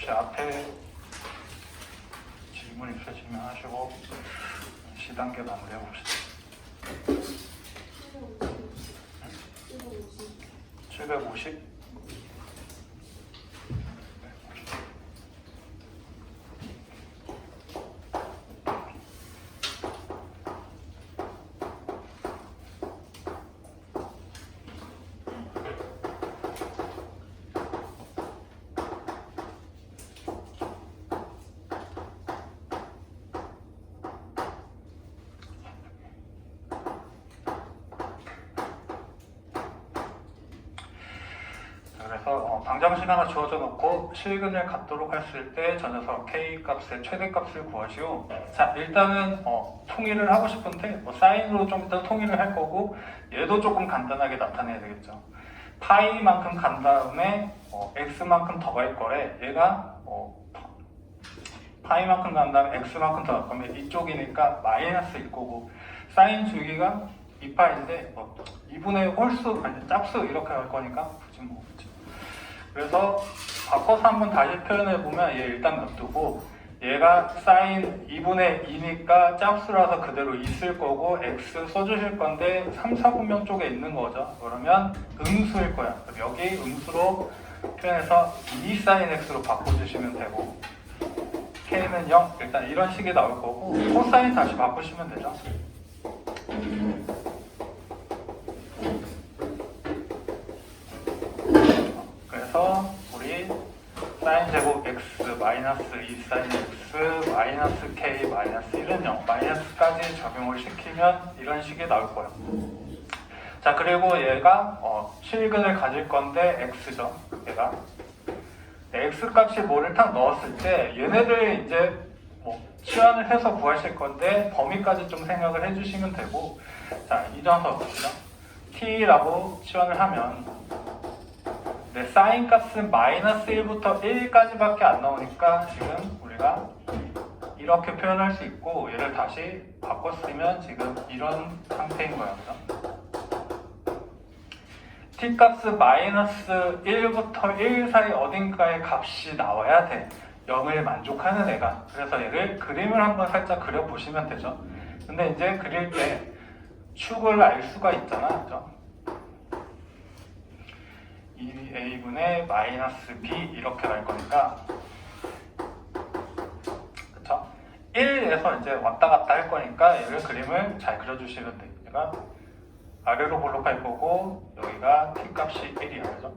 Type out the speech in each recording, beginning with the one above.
혹시 앞에 질문 있으시면 하시고 C단계 마무리해 봅시다. 750? 그래서 방정식 하나 주어져 놓고 실근을 갖도록 했을 때 저 녀석 k 값의 최대값을 구하시오. 자, 일단은 통일을 하고 싶은데 사인으로 좀 이따 통일을 할 거고, 얘도 조금 간단하게 나타내야 되겠죠. 파이만큼 간 다음에 x만큼 더 갈 거래. 얘가 파이만큼 간 다음에 x만큼 더 갈 거면 이쪽이니까 마이너스일 거고, 사인 주기가 2파인데 2분의 홀수 아니 짝수 이렇게 갈 거니까 굳이 그렇죠. 그래서 바꿔서 한번 다시 표현해 보면 얘 일단 놔두고, 얘가 사인 2분의 2니까 짝수라서 그대로 있을 거고 x 써주실 건데 3, 4분명 쪽에 있는 거죠. 그러면 음수일 거야. 여기 음수로 표현해서 2 사인 x로 바꿔주시면 되고, k는 0 일단 이런 식이 나올 거고, 코사인 다시 바꾸시면 되죠. 그래서 우리 사인 제곱 x 마이너스 2 사인 x 마이너스 k 마이너스 1은 0 마이너스까지 적용을 시키면 이런 식이 나올 거예요. 자, 그리고 얘가 실근을 가질 건데 x죠. 얘가 x 값이 뭐를 딱 넣었을 때 얘네들 이제 치환을 해서 구하실 건데 범위까지 좀 생각을 해주시면 되고, 자, 이 녀석 보시죠. t라고 치환을 하면 사인 값은 마이너스 1부터 1까지밖에 안 나오니까 지금 우리가 이렇게 표현할 수 있고, 얘를 다시 바꿔 쓰면 지금 이런 상태인 거예요. 그죠? t 값은 마이너스 1부터 1 사이 어딘가의 값이 나와야 돼. 0을 만족하는 애가. 그래서 얘를 그림을 한번 살짝 그려보시면 되죠. 근데 이제 그릴 때 축을 알 수가 있잖아. 그죠? 2a분의 마이너스 b 이렇게 갈 거니까, 그쵸? 1에서 이제 왔다 갔다 할 거니까 얘를 그림을 잘 그려주시면 돼요. 얘가 아래로 볼록할 거고 여기가 t 값이 1이야. 그죠?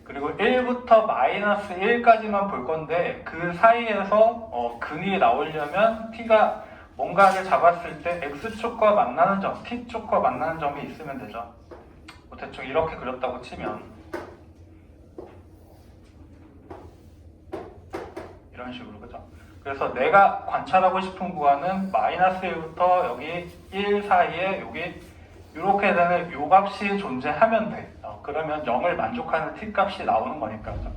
그리고 1부터 마이너스 1까지만 볼 건데, 그 사이에서 근이 나오려면 t가 뭔가를 잡았을 때 x축과 만나는 점, t축과 만나는 점이 있으면 되죠. 대충 이렇게 그렸다고 치면 이런 식으로, 그죠? 그래서 내가 관찰하고 싶은 구간은 마이너스 1부터 여기 1 사이에 여기 이렇게 되는 요 값이 존재하면 돼. 그러면 0을 만족하는 t 값이 나오는 거니까. 그죠?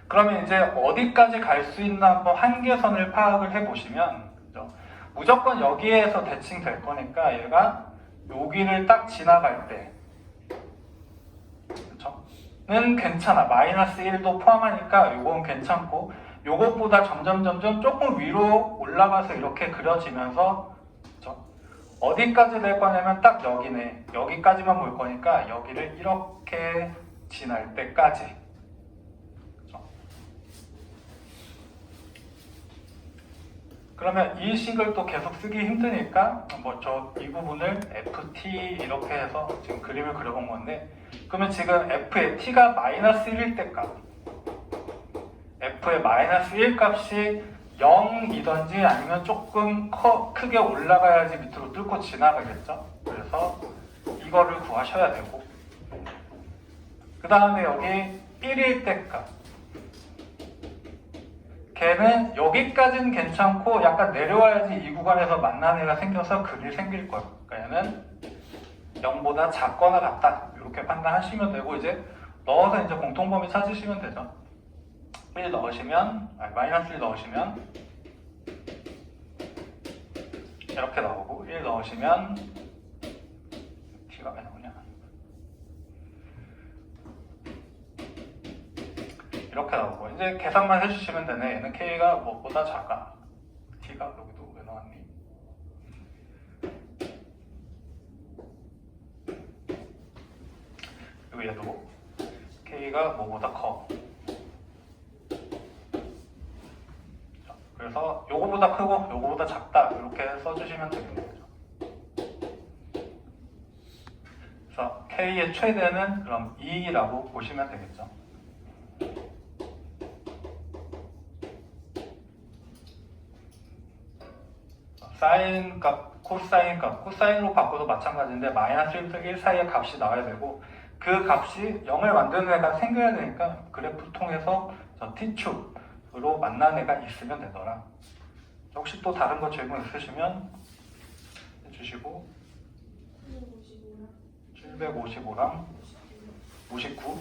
그러면 이제 어디까지 갈 수 있나 한번 한계선을 파악을 해보시면, 그죠? 무조건 여기에서 대칭 될 거니까 얘가 여기를 딱 지나갈 때, 그쵸? 는 괜찮아. 마이너스 1도 포함하니까 요건 괜찮고, 요것보다 점점 조금 위로 올라가서 이렇게 그려지면서, 그쵸? 어디까지 될 거냐면 딱 여기네. 여기까지만 볼 거니까 여기를 이렇게 지날 때까지. 그쵸? 그러면 이 식을 또 계속 쓰기 힘드니까 이 부분을 ft 이렇게 해서 지금 그림을 그려본 건데, 그러면 지금 f의 t가 마이너스 1일 때 값, f의 마이너스 1 값이 0이던지 아니면 조금 크게 올라가야지 밑으로 뚫고 지나가겠죠. 그래서 이거를 구하셔야 되고, 그 다음에 여기 1일 때 값, 걔는 여기까지는 괜찮고 약간 내려와야지 이 구간에서 만나는 애가 생겨서 근이 생길 거예요. 그러니까 얘는 0보다 작거나 같다 이렇게 판단하시면 되고, 이제 넣어서 이제 공통범위 찾으시면 되죠. 1 넣으시면 마이너스 1 넣으시면 이렇게 나오고, 1 넣으시면 t가 왜 나오냐, 이렇게 나오고 이제 계산만 해주시면 되네. 얘는 K가 무엇보다 작아. T가 여기도 왜 나왔니? 그리고 얘도 K가 뭐보다 커. 그래서 요거보다 크고 요거보다 작다 이렇게 써주시면 되겠네요. 그래서 K의 최대는 그럼 2라고 보시면 되겠죠. 사인 값, 코사인 값, 코사인으로 바꿔도 마찬가지인데 마이너스 1부터 1 사이의 값이 나와야 되고 그 값이 0을 만드는 애가 생겨야 되니까 그래프 통해서 저 T축으로 만난 애가 있으면 되더라. 혹시 또 다른 거 질문 있으시면 해주시고 755랑 59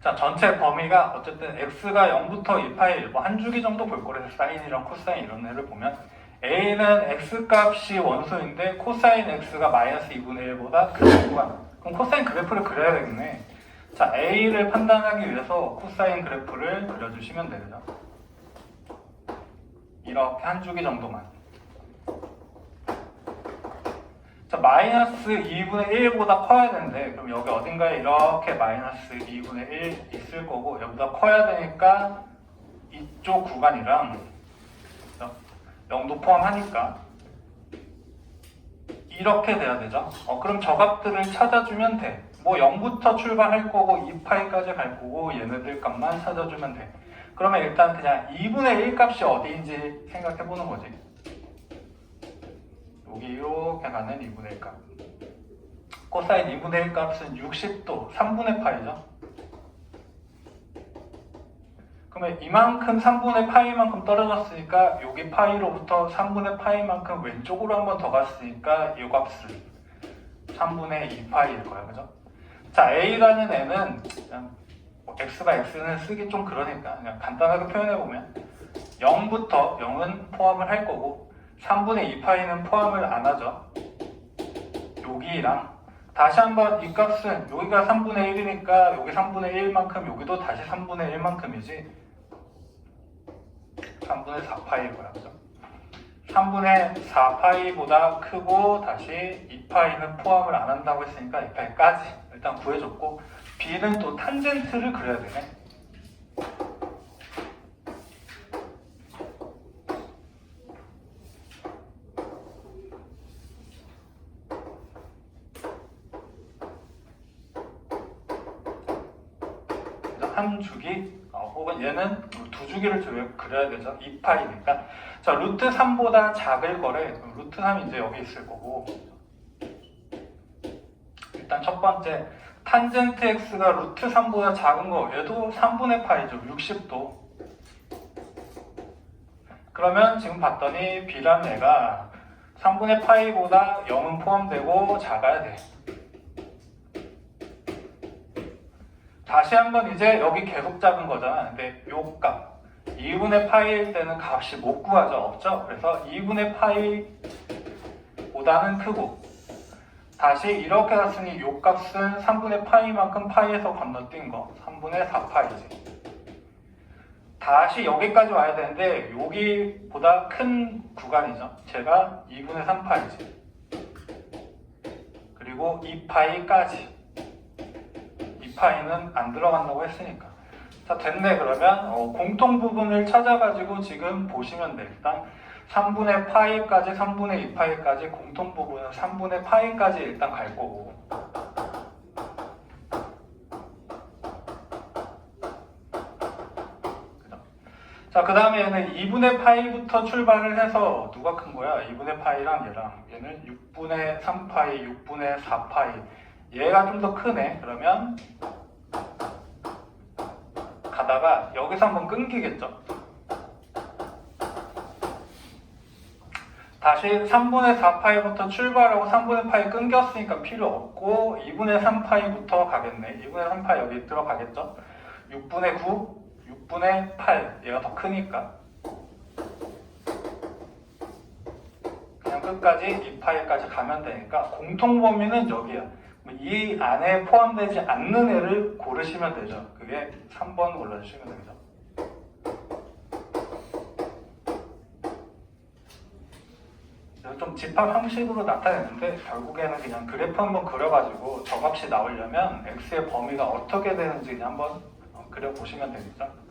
자, 전체 범위가 어쨌든 x가 0부터 2파이 1, 한 주기 정도 볼 거래서 사인이랑 코사인 이런 애를 보면 a는 x값이 원소인데 코사인 x가 마이너스 2분의 1보다 큰 구간. 그럼 코사인 그래프를 그려야 되겠네. 자, a를 판단하기 위해서 코사인 그래프를 그려주시면 되죠. 이렇게 한 주기 정도만. 자, 마이너스 2분의 1보다 커야 되는데 그럼 여기 어딘가에 이렇게 마이너스 2분의 1 있을 거고 여기다 커야 되니까 이쪽 구간이랑 0도 포함하니까 이렇게 돼야 되죠. 그럼 저 값들을 찾아주면 돼. 뭐 0부터 출발할 거고 2파이까지 갈 거고 얘네들 값만 찾아주면 돼. 그러면 일단 그냥 2분의 1 값이 어디인지 생각해 보는 거지. 여기 이렇게 가는 2분의 1 값. 코사인 2분의 1 값은 60도, 3분의 파이죠. 그러면 이만큼 3분의 파이만큼 떨어졌으니까 여기 파이로부터 3분의 파이만큼 왼쪽으로 한 번 더 갔으니까 이 값은 3분의 2파이일 거야, 그죠? 자, A라는 애는 그냥 X가 X는 쓰기 좀 그러니까 그냥 간단하게 표현해보면 0부터 0은 포함을 할 거고 3분의 2파이는 포함을 안 하죠. 여기랑 다시 한번 이 값은 여기가 3분의 1이니까 여기 3분의 1만큼 여기도 다시 3분의 1만큼이지 3분의 4파이일 거야, 그죠? 3분의 4파이보다 크고 다시 2파이는 포함을 안 한다고 했으니까 2파이까지 일단 구해줬고 B는 또 탄젠트를 그려야 되네. 한 주기 혹은 얘는 두 주기를 그려야 되죠. 2파이니까. 자, 루트 3보다 작을 거래. 루트 3이 이제 여기 있을 거고. 일단 첫 번째 탄젠트 x가 루트 3보다 작은 거 얘도 3분의 파이죠. 60도. 그러면 지금 봤더니 b라는 애가 3분의 파이보다 0은 포함되고 작아야 돼. 다시 한번 이제 여기 계속 작은 거잖아. 근데 요 값 2분의 파이일 때는 값이 못 구하죠. 없죠. 그래서 2분의 파이보다는 크고 다시 이렇게 갔으니 요 값은 3분의 파이만큼 파이에서 건너뛴 거 3분의 4파이지. 다시 여기까지 와야 되는데 여기보다 큰 구간이죠. 제가 2분의 3파이지. 그리고 2파이까지 2파이는 안 들어간다고 했으니까. 자, 됐네. 그러면 공통 부분을 찾아가지고 지금 보시면 돼. 일단 3분의 파이까지 3분의 2파이까지 공통 부분은 3분의 파이까지 일단 갈 거고 그죠? 자, 그 다음에 얘는 2분의 파이부터 출발을 해서 누가 큰 거야? 2분의 파이랑 얘는 6분의 3파이, 6분의 4파이. 얘가 좀 더 크네. 그러면 가다가 여기서 한번 끊기겠죠. 다시 3분의 4파이부터 출발하고 3분의 파이 끊겼으니까 필요 없고 2분의 3파이부터 가겠네. 2분의 3파이 여기 들어가겠죠. 6분의 9, 6분의 8 얘가 더 크니까 그냥 끝까지 2파이까지 가면 되니까 공통범위는 여기야. 이 안에 포함되지 않는 애를 고르시면 되죠. 그게 3번 골라주시면 되죠. 좀 집합 형식으로 나타내는데 결국에는 그냥 그래프 한번 그려가지고 저 값이 나오려면 x의 범위가 어떻게 되는지 그냥 한번 그려보시면 되겠죠.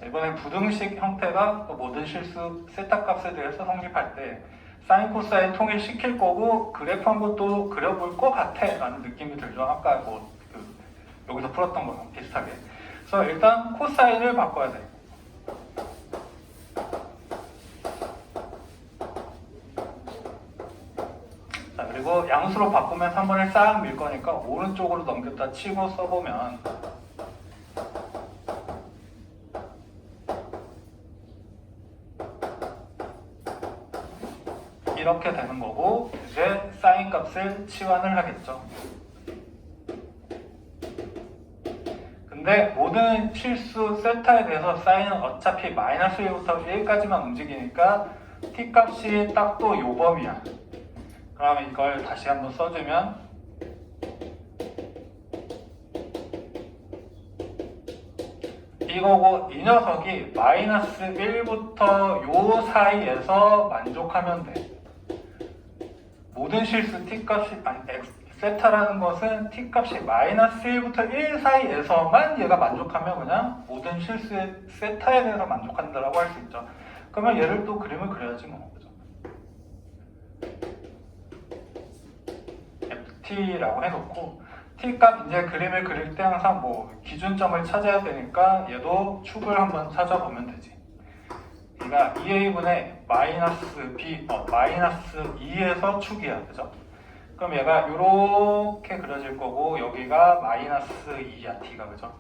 이번엔 부등식 형태가 또 모든 실수 세타 값에 대해서 성립할 때 사인 코사인 통일시킬 거고 그래프 한번 또 그려볼 것 같아 라는 느낌이 들죠. 아까 여기서 풀었던 거랑 비슷하게. 그래서 일단 코사인을 바꿔야 돼. 자, 그리고 양수로 바꾸면 3번을 싹 밀 거니까 오른쪽으로 넘겼다 치고 써보면 이렇게 되는 거고 이제 사인 값을 치환을 하겠죠. 근데 모든 실수 세타에 대해서 사인은 어차피 마이너스 1부터 1까지만 움직이니까 t 값이 딱 또 요 범위야. 그러면 이걸 다시 한번 써주면 이거고 이 녀석이 마이너스 1부터 요 사이에서 만족하면 돼. 모든 실수 t값이 세타라는 것은 t값이 마이너스 1부터 1 사이에서만 얘가 만족하면 그냥 모든 실수의 세타에 대해서 만족한다라고 할 수 있죠. 그러면 얘를 또 그림을 그려야지 뭐. 그죠? ft라고 해놓고 t값 이제 그림을 그릴 때 항상 뭐 기준점을 찾아야 되니까 얘도 축을 한번 찾아보면 되지. 그러니까 2a분의 마이너스 b, 마이너스 2에서 축이야. 그죠? 그럼 얘가 이렇게 그려질 거고 여기가 마이너스 2야. t가. 그죠?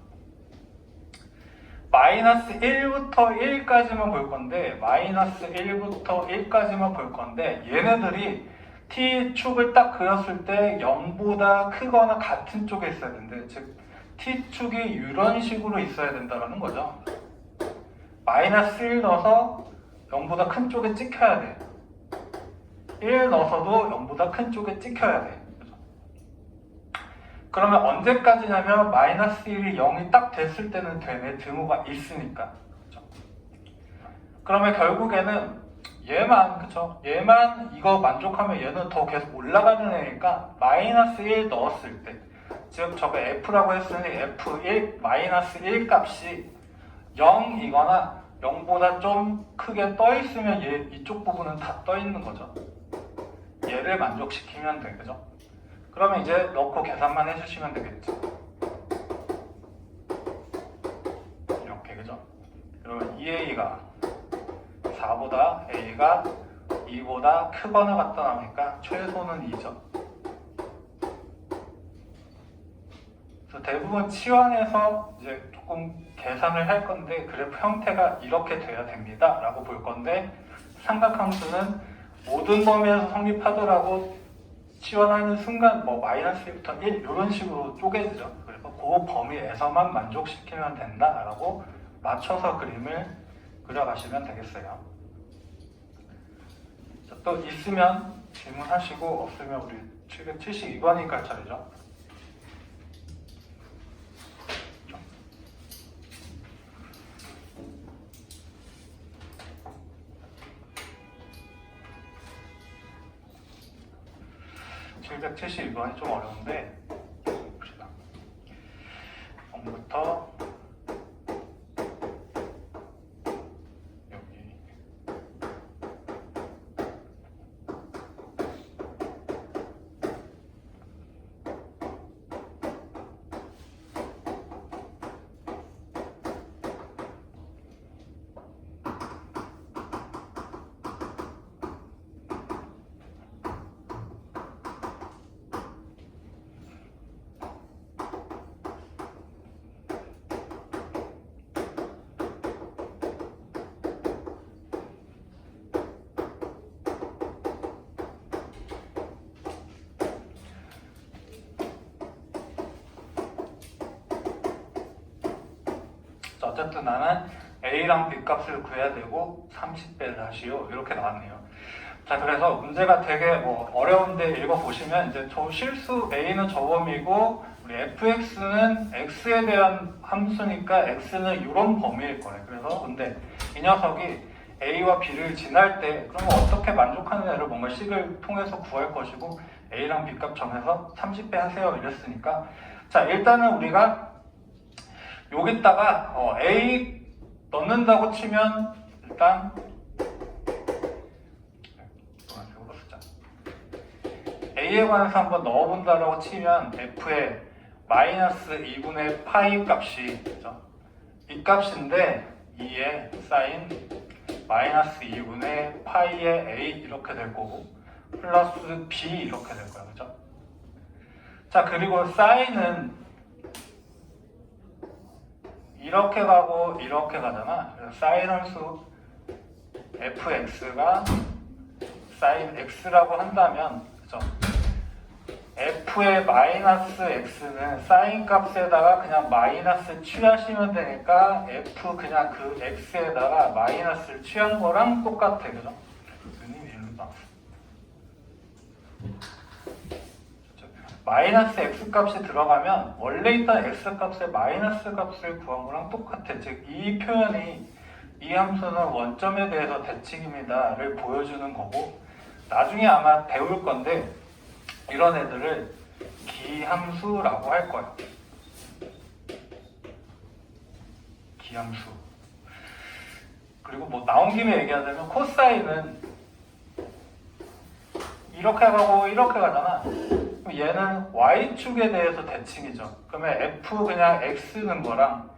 마이너스 1부터 1까지만 볼 건데 마이너스 1부터 1까지만 볼 건데 얘네들이 t축을 딱 그렸을 때 0보다 크거나 같은 쪽에 있어야 되는데 즉 t축이 이런 식으로 있어야 된다는 거죠. 마이너스 1 넣어서 0보다 큰 쪽에 찍혀야 돼. 1 넣어서도 0보다 큰 쪽에 찍혀야 돼. 그죠? 그러면 언제까지냐면 마이너스 1이 0이 딱 됐을 때는 되네. 등호가 있으니까. 그죠? 그러면 결국에는 얘만, 그쵸? 얘만 이거 만족하면 얘는 더 계속 올라가는 애니까 마이너스 1 넣었을 때, 즉 저거 f라고 했으니 f1, 마이너스 1 값이 0이거나 0보다 좀 크게 떠 있으면 얘 이쪽 부분은 다 떠 있는 거죠. 얘를 만족시키면 돼, 그죠? 그러면 이제 넣고 계산만 해주시면 되겠지. 이렇게, 그죠? 그러면 2a가 4보다 a가 2보다 크거나 같다 나오니까 최소는 2죠. 그래서 대부분 치환해서 이제 조금 계산을 할 건데 그래프 형태가 이렇게 돼야 됩니다 라고 볼 건데 삼각함수는 모든 범위에서 성립하더라고 치환하는 순간 뭐 마이너스 1부터 1 이런 식으로 쪼개지죠. 그래서 그 범위에서만 만족시키면 된다 라고 맞춰서 그림을 그려가시면 되겠어요. 자, 또 있으면 질문하시고 없으면 우리 772번이니까 차례죠. 실제 72번이 좀 어려운데 봅시다. 0부터 여기 어쨌든 나는 A랑 B 값을 구해야 되고 30배를 하시오 이렇게 나왔네요. 자, 그래서 문제가 되게 뭐 어려운데 읽어보시면 이제 저 실수 A는 저범위고 우리 fx는 x에 대한 함수니까 x는 이런 범위일 거예요. 그래서 근데 이 녀석이 A와 B를 지날 때 그러면 어떻게 만족하는 애를 뭔가 식을 통해서 구할 것이고 A랑 B 값 정해서 30배 하세요 이랬으니까 자, 일단은 우리가 여기다가 A 넣는다고 치면 일단 A에 관해서 한번 넣어본다라고 치면 F에 마이너스 2분의 파이 값이 그죠? 이 값인데 2에 사인 마이너스 2분의 파이의 A 이렇게 될 거고 플러스 B 이렇게 될 거예요. 그죠? 자, 그리고 사인은 이렇게 가고 이렇게 가잖아. 그래서 사인 함수 fx가 사인 x라고 한다면 그죠? f의 마이너스 x는 사인 값에다가 그냥 마이너스 취하시면 되니까 f 그냥 그 x에다가 마이너스를 취한 거랑 똑같아. 그죠? 마이너스 x 값이 들어가면 원래 있던 x 값의 마이너스 값을 구한 거랑 똑같아. 즉 이 표현이 이 함수는 원점에 대해서 대칭입니다를 보여주는 거고 나중에 아마 배울 건데 이런 애들을 기함수라고 할 거야. 기함수. 그리고 뭐 나온 김에 얘기하자면 코사인은 이렇게 가고 이렇게 가잖아. 그럼 얘는 y축에 대해서 대칭이죠. 그러면 f 그냥 x는 거랑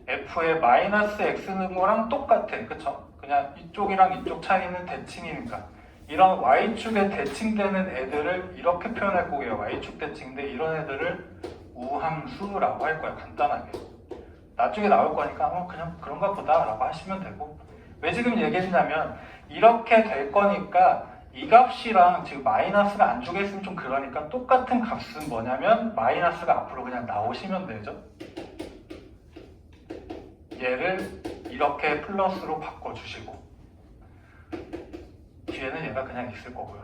f의 마이너스 x는 거랑 똑같아. 그쵸? 그냥 이쪽이랑 이쪽 차이는 대칭이니까 이런 y축에 대칭되는 애들을 이렇게 표현할 거예요. y축 대칭인데 이런 애들을 우함수라고 할 거야. 간단하게. 나중에 나올 거니까 그냥 그런가 보다 라고 하시면 되고 왜 지금 얘기했냐면 이렇게 될 거니까 이 값이랑 지금 마이너스가 안쪽에 있으면 좀 그러니까 똑같은 값은 뭐냐면 마이너스가 앞으로 그냥 나오시면 되죠. 얘를 이렇게 플러스로 바꿔주시고 뒤에는 얘가 그냥 있을 거고요.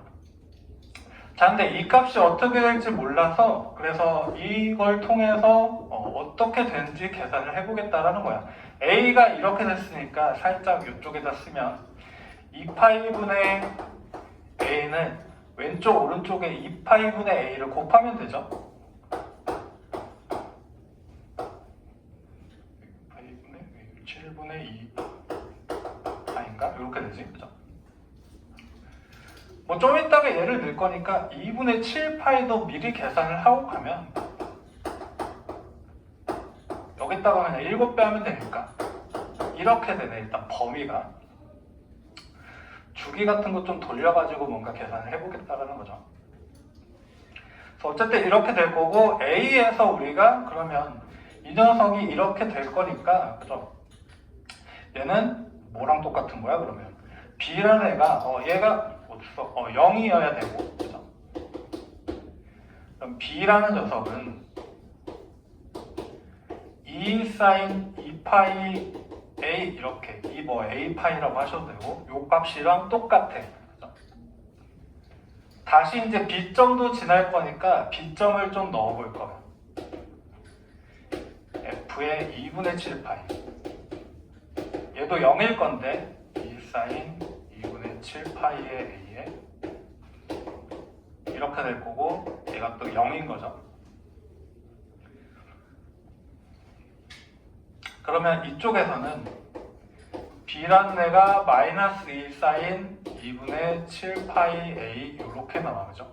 자, 근데 이 값이 어떻게 될지 몰라서 그래서 이걸 통해서 어떻게 되는지 계산을 해보겠다라는 거야. A가 이렇게 됐으니까 살짝 이쪽에다 쓰면 2파이분의 A는 왼쪽 오른쪽에 2파이분의 A를 곱하면 되죠. 7분의 2 파인가? 이렇게 되지. 그죠? 뭐 좀 이따가 얘를 넣을 거니까 2분의 7파이도 미리 계산을 하고 가면 여기다가 그냥 7배 하면 되니까 이렇게 되네. 일단 범위가 주기 같은 거 좀 돌려가지고 뭔가 계산을 해보겠다라는 거죠. 그래서 어쨌든 이렇게 될 거고 A에서 우리가 그러면 이 녀석이 이렇게 될 거니까 그죠? 얘는 뭐랑 똑같은 거야 그러면? B라는 애가 얘가 어딨어? 0이어야 되고 그죠? 그럼 B라는 녀석은 2 sin 2파이 A 이렇게 이 뭐 A파이라고 하셔도 되고 요 값이랑 똑같아. 그죠? 다시 이제 B점도 지날 거니까 B점을 좀 넣어볼 거예요. F의 2분의 7파이. 얘도 0일 건데 2 사인 2분의 7파이의 A에 이렇게 될 거고 얘가 또 0인 거죠. 그러면 이쪽에서는 B라는 애가 마이너스 2 사인 2분의 7파이 A 이렇게 나와죠.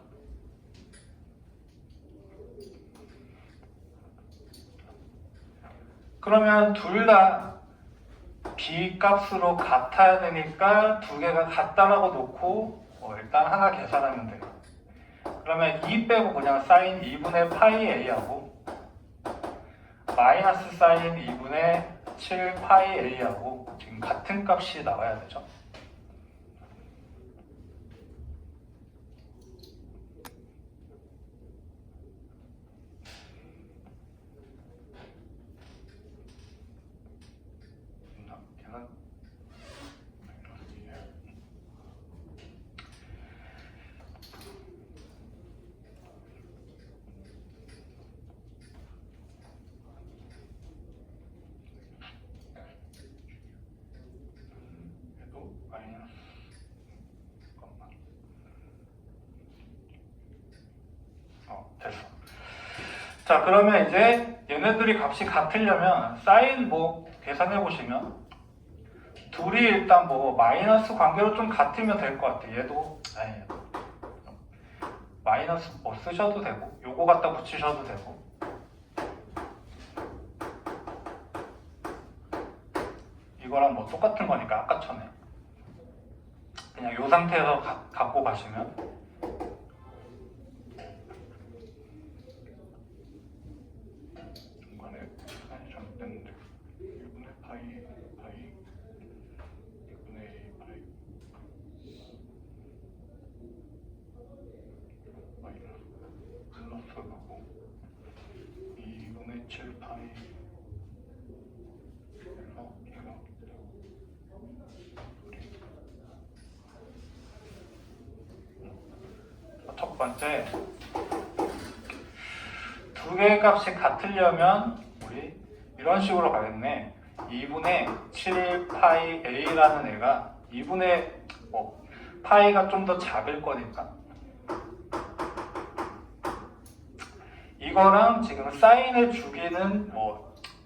그러면 둘 다 B 값으로 같아야 되니까 두 개가 같다라고 놓고 일단 하나 계산하면 돼요. 그러면 2 빼고 그냥 사인 2분의 파이 A하고 마이너스 사인 2분의 7 파이 A하고 지금 같은 값이 나와야 되죠. 됐어. 자, 그러면 이제 얘네들이 값이 같으려면 사인 계산해 보시면 둘이 일단 마이너스 관계로 좀 같으면 될 것 같아. 얘도 마이너스 쓰셔도 되고 요거 갖다 붙이셔도 되고 이거랑 똑같은 거니까 아까처럼 그냥 요 상태에서 갖고 가시면 첫 번째, 두 개의 값이 같으려면 우리 이런 식으로 가겠네. 2분의 7파이 A라는 애가 2분의 파이가 좀 더 작을 거니까 이거랑 지금 사인의 주기는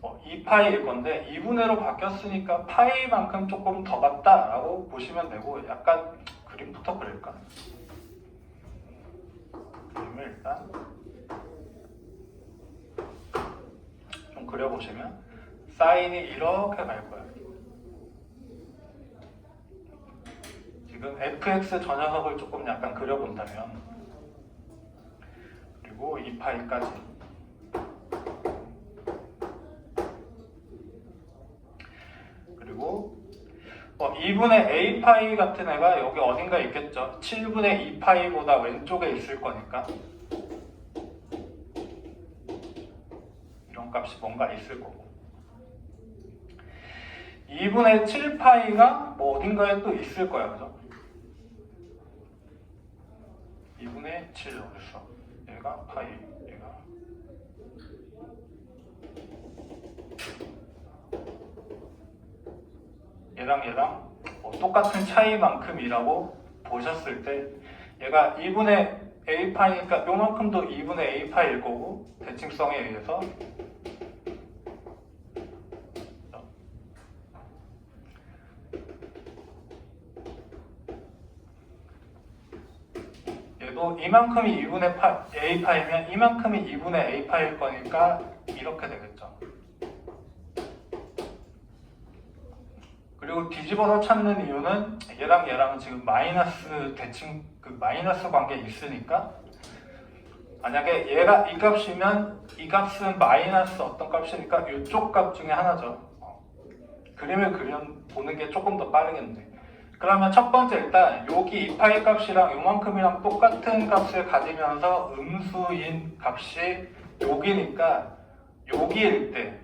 2파이일 건데 2분의로 바뀌었으니까 파이만큼 조금 더 같다라고 보시면 되고 약간 그림부터 그릴까? 그림을 일단 좀 그려보시면 사인이 이렇게 갈 거예요. 지금 fx 저 녀석을 조금 약간 그려본다면 그리고 2파이까지 그리고 2분의 a파이 같은 애가 여기 어딘가 있겠죠. 7분의 2파이보다 왼쪽에 있을 거니까 이런 값이 뭔가 있을 거고 2분의 7파이가 어딘가에 또 있을 거야, 그죠? 2분의 7 어딨어? 얘가 파이, 얘가 얘랑 똑같은 차이만큼이라고 보셨을 때 얘가 2분의 a파이니까 요만큼도 2분의 a파이일 거고 대칭성에 의해서 얘도 이만큼이 2분의 a파이면 이만큼이 2분의 a파이일 거니까 이렇게 되겠죠. 그리고 뒤집어서 찾는 이유는 얘랑 지금 마이너스 대칭 마이너스 관계에 있으니까 만약에 얘가 이 값이면 이 값은 마이너스 어떤 값이니까 이쪽 값 중에 하나죠. 그림을 보는 게 조금 더 빠르겠네. 그러면 첫 번째 일단 여기 2파이 값이랑 요만큼이랑 똑같은 값을 가지면서 음수인 값이 여기니까 여기일 때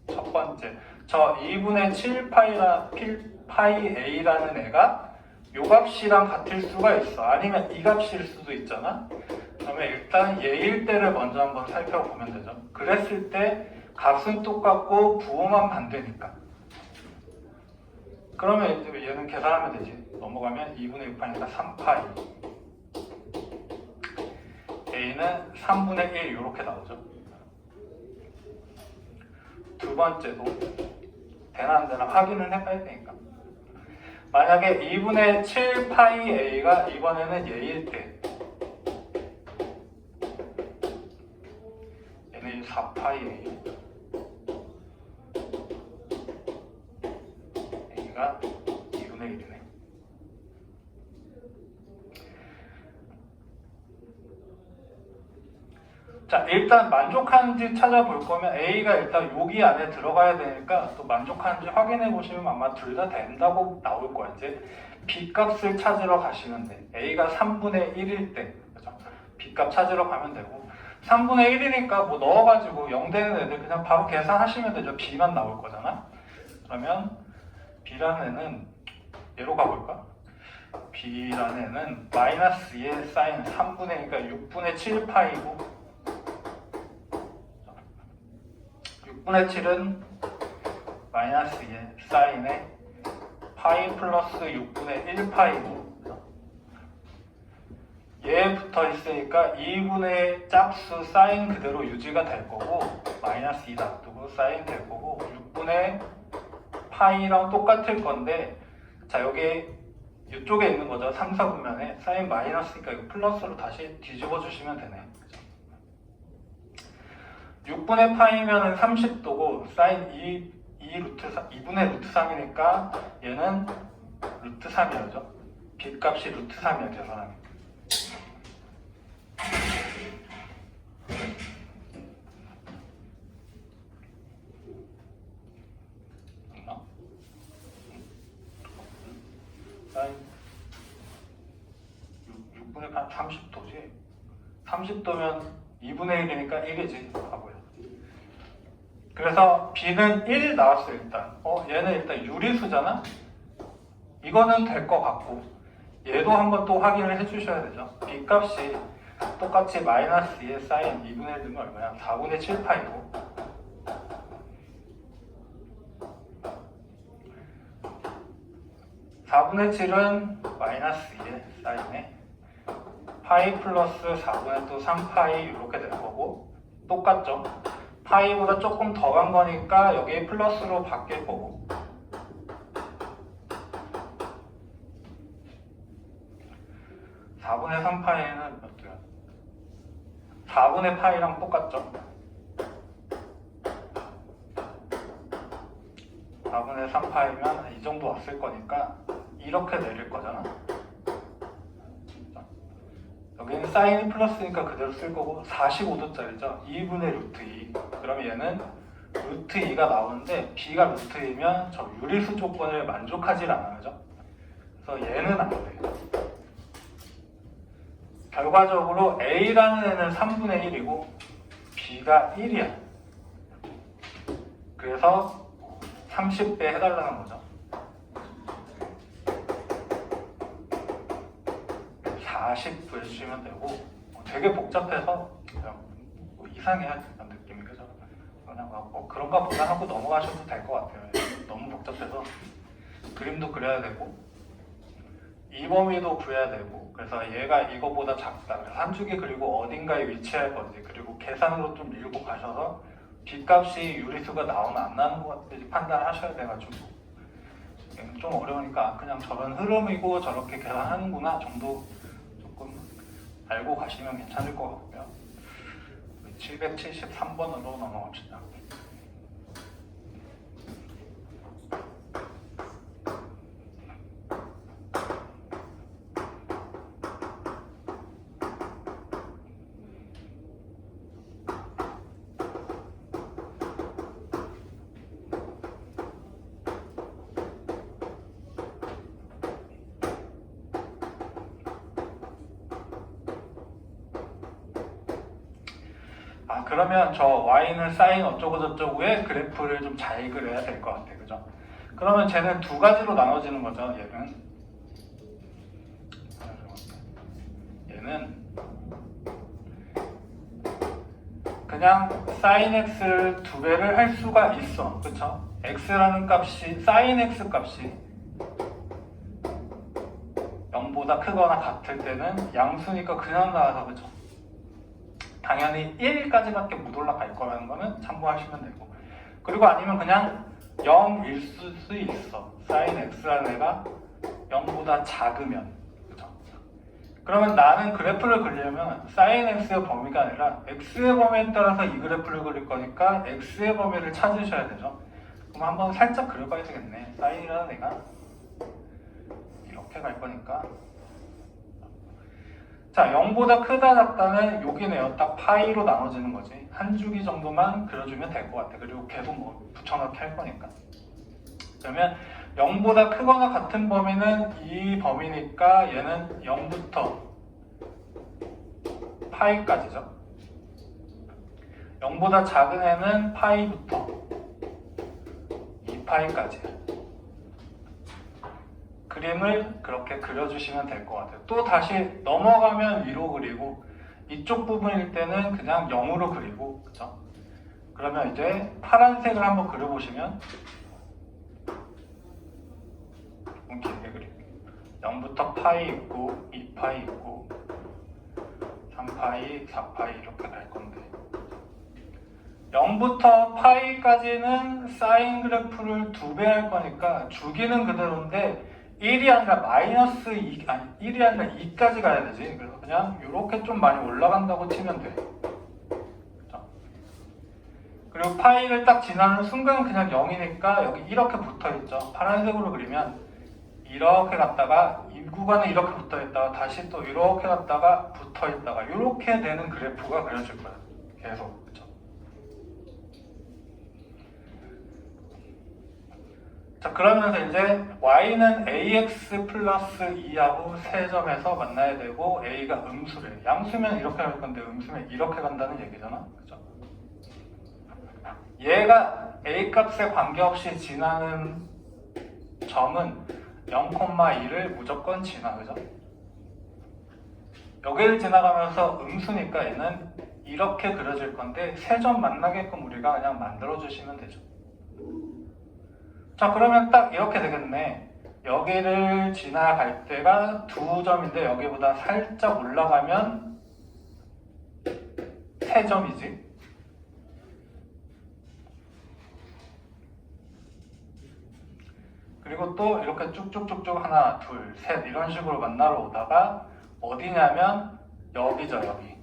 첫 번째 저 2분의 7파이 A라는 애가 요 값이랑 같을 수가 있어. 아니면 이 값일 수도 있잖아. 그러면 일단 얘일 때를 먼저 한번 살펴보면 되죠. 그랬을 때 값은 똑같고 부호만 반대니까. 그러면 이제 얘는 계산하면 되지. 넘어가면 2분의 6파니까 3파이. A는 3분의 1 이렇게 나오죠. 두 번째도 되나 안 되나 확인을 해봐야 되니까. 만약에 2분의 7파이 A가 이번에는 얘일 때 얘는 4파이 A A가 2분의 1이네. 자, 일단 만족하는지 찾아볼 거면 A가 일단 여기 안에 들어가야 되니까 또 만족하는지 확인해 보시면 아마 둘 다 된다고 나올 거야. 이제 B값을 찾으러 가시면 돼. A가 3분의 1일 때, 그죠? B값 찾으러 가면 되고 3분의 1이니까 뭐 넣어가지고 0 되는 애들 그냥 바로 계산하시면 되죠. B만 나올 거잖아. 그러면 B라는 애는 얘로 가볼까? B라는 애는 마이너스 2의 사인 3분의 2가 6분의 7파이고 6분의 7은 마이너스 2의 사인에 파이 플러스 6분의 1파이고 얘 붙어 있으니까 2분의 짝수 사인 그대로 유지가 될 거고 마이너스 2 놔두고 사인 될 거고 6분의 파이랑 똑같을 건데 자 여기 이쪽에 있는 거죠. 3, 4분면에 사인 마이너스니까 이거 플러스로 다시 뒤집어 주시면 되네. 6분의 파이면은 30도고 사인 2분의 루트 3이니까 얘는 루트 3이죠. B값이 루트 3이야 계산하면. 사인 6분의 30도지. 30도면 2분의 1이니까 1이지. 하고요. 그래서 B는 1 나왔어요 일단. 얘는 일단 유리수잖아? 이거는 될 것 같고 얘도 한번 또 확인을 해주셔야 되죠. B값이 똑같이 마이너스 2의 사인 2분의 1 넣으면 얼마야? 4분의 7파이고 4분의 7은 마이너스 2의 사인에 파이 플러스 4분의 또 3파이 이렇게 될 거고 똑같죠? 파이보다 조금 더한 거니까 여기 플러스로 바뀔 거고 4분의 3파이는 몇 개야? 4분의 파이랑 똑같죠? 4분의 3파이면 이 정도 왔을 거니까 이렇게 내릴 거잖아? 여기는 사인이 플러스니까 그대로 쓸 거고 45도짜리죠? 2분의 루트 2 그러면 얘는 루트 2가 나오는데 B가 루트 2면 저 유리수 조건을 만족하지 않아요. 그죠? 그래서 얘는 안 돼요. 결과적으로 A라는 애는 3분의 1이고 B가 1이야. 그래서 30배 해달라는 거죠. 40 구해주시면 되고 되게 복잡해서 그냥 뭐 이상해 그런 느낌이 그죠? 그냥 뭐 그런가 보다 하고 넘어가셔도 될 것 같아요. 너무 복잡해서 그림도 그려야 되고 이 범위도 구해야 되고 그래서 얘가 이거보다 작다. 그래서 한 줄기 그리고 어딘가에 위치할 건지 그리고 계산으로 좀 밀고 가셔서 B값이 유리수가 나오나 안 나는 것 같은지 판단하셔야 돼가지고 좀 어려우니까 그냥 저런 흐름이고 저렇게 계산하는구나 정도 조금 알고 가시면 괜찮을 것 같고요. 773번으로 넘어갑시다. 그러면 저 y는 사인 어쩌고 저쩌고의 그래프를 좀 잘 그려야 될 것 같아요. 그죠? 그러면 쟤는 두 가지로 나눠지는 거죠. 얘는 때는 그냥 sin x를 2배를 할 수가 있어. 그쵸? x라는 값이 sin x 값이 0보다 크거나 같을 때는 양수니까 그냥 나와서 그쵸? 당연히 1까지밖에 못 올라갈 거라는 거는 참고하시면 되고, 그리고 아니면 그냥 0일 수 있어. sin x라는 애가 0보다 작으면. 그쵸? 그러면 나는 그래프를 그리려면 sin x의 범위가 아니라 x의 범위에 따라서 이 그래프를 그릴 거니까 x의 범위를 찾으셔야 되죠. 그럼 한번 살짝 그려봐야 되겠네. sin이라는 애가 이렇게 갈 거니까, 자, 0보다 크다 작다는 여기네요. 딱 파이로 나눠지는 거지. 한 주기 정도만 그려주면 될 것 같아. 그리고 계속 뭐 붙여넣기 할 거니까. 그러면 0보다 크거나 같은 범위는 이 범위니까 얘는 0부터 파이까지죠. 0보다 작은 애는 파이부터 2파이까지. 그림을 그렇게 그려주시면 될 것 같아요. 또 다시 넘어가면 위로 그리고, 이쪽 부분일 때는 그냥 0으로 그리고, 그쵸? 그러면 이제 파란색을 한번 그려보시면 조금 길게 그리고 0부터 파이 있고 2파이 있고 3파이, 4파이 이렇게 갈 건데, 0부터 파이까지는 사인 그래프를 2배 할 거니까 주기는 그대로인데 1이 아니라 마이너스 2, 아니 1이 아니라 2까지 가야 되지. 그래서 그냥 이렇게 좀 많이 올라간다고 치면 돼. 그렇죠? 그리고 파이를 딱 지나는 순간 그냥 0이니까 여기 이렇게 붙어있죠. 파란색으로 그리면 이렇게 갔다가 이 구간에 이렇게 붙어있다가 다시 또 이렇게 갔다가 붙어있다가 이렇게 되는 그래프가 그려질 거야. 계속. 그렇죠? 자, 그러면서 이제 y는 ax 플러스 2하고 세 점에서 만나야 되고, a가 음수래. 양수면 이렇게 갈 건데 음수면 이렇게 간다는 얘기잖아. 그죠? 얘가 a 값에 관계없이 지나는 점은 0,2를 무조건 지나. 그죠? 여기를 지나가면서 음수니까 얘는 이렇게 그려질 건데 세 점 만나게끔 우리가 그냥 만들어 주시면 되죠. 자, 그러면 딱 이렇게 되겠네. 여기를 지나갈 때가 2점인데 여기보다 살짝 올라가면 3점이지. 그리고 또 이렇게 쭉쭉쭉쭉 하나, 둘, 셋 이런 식으로 만나러 오다가 어디냐면 여기죠, 여기.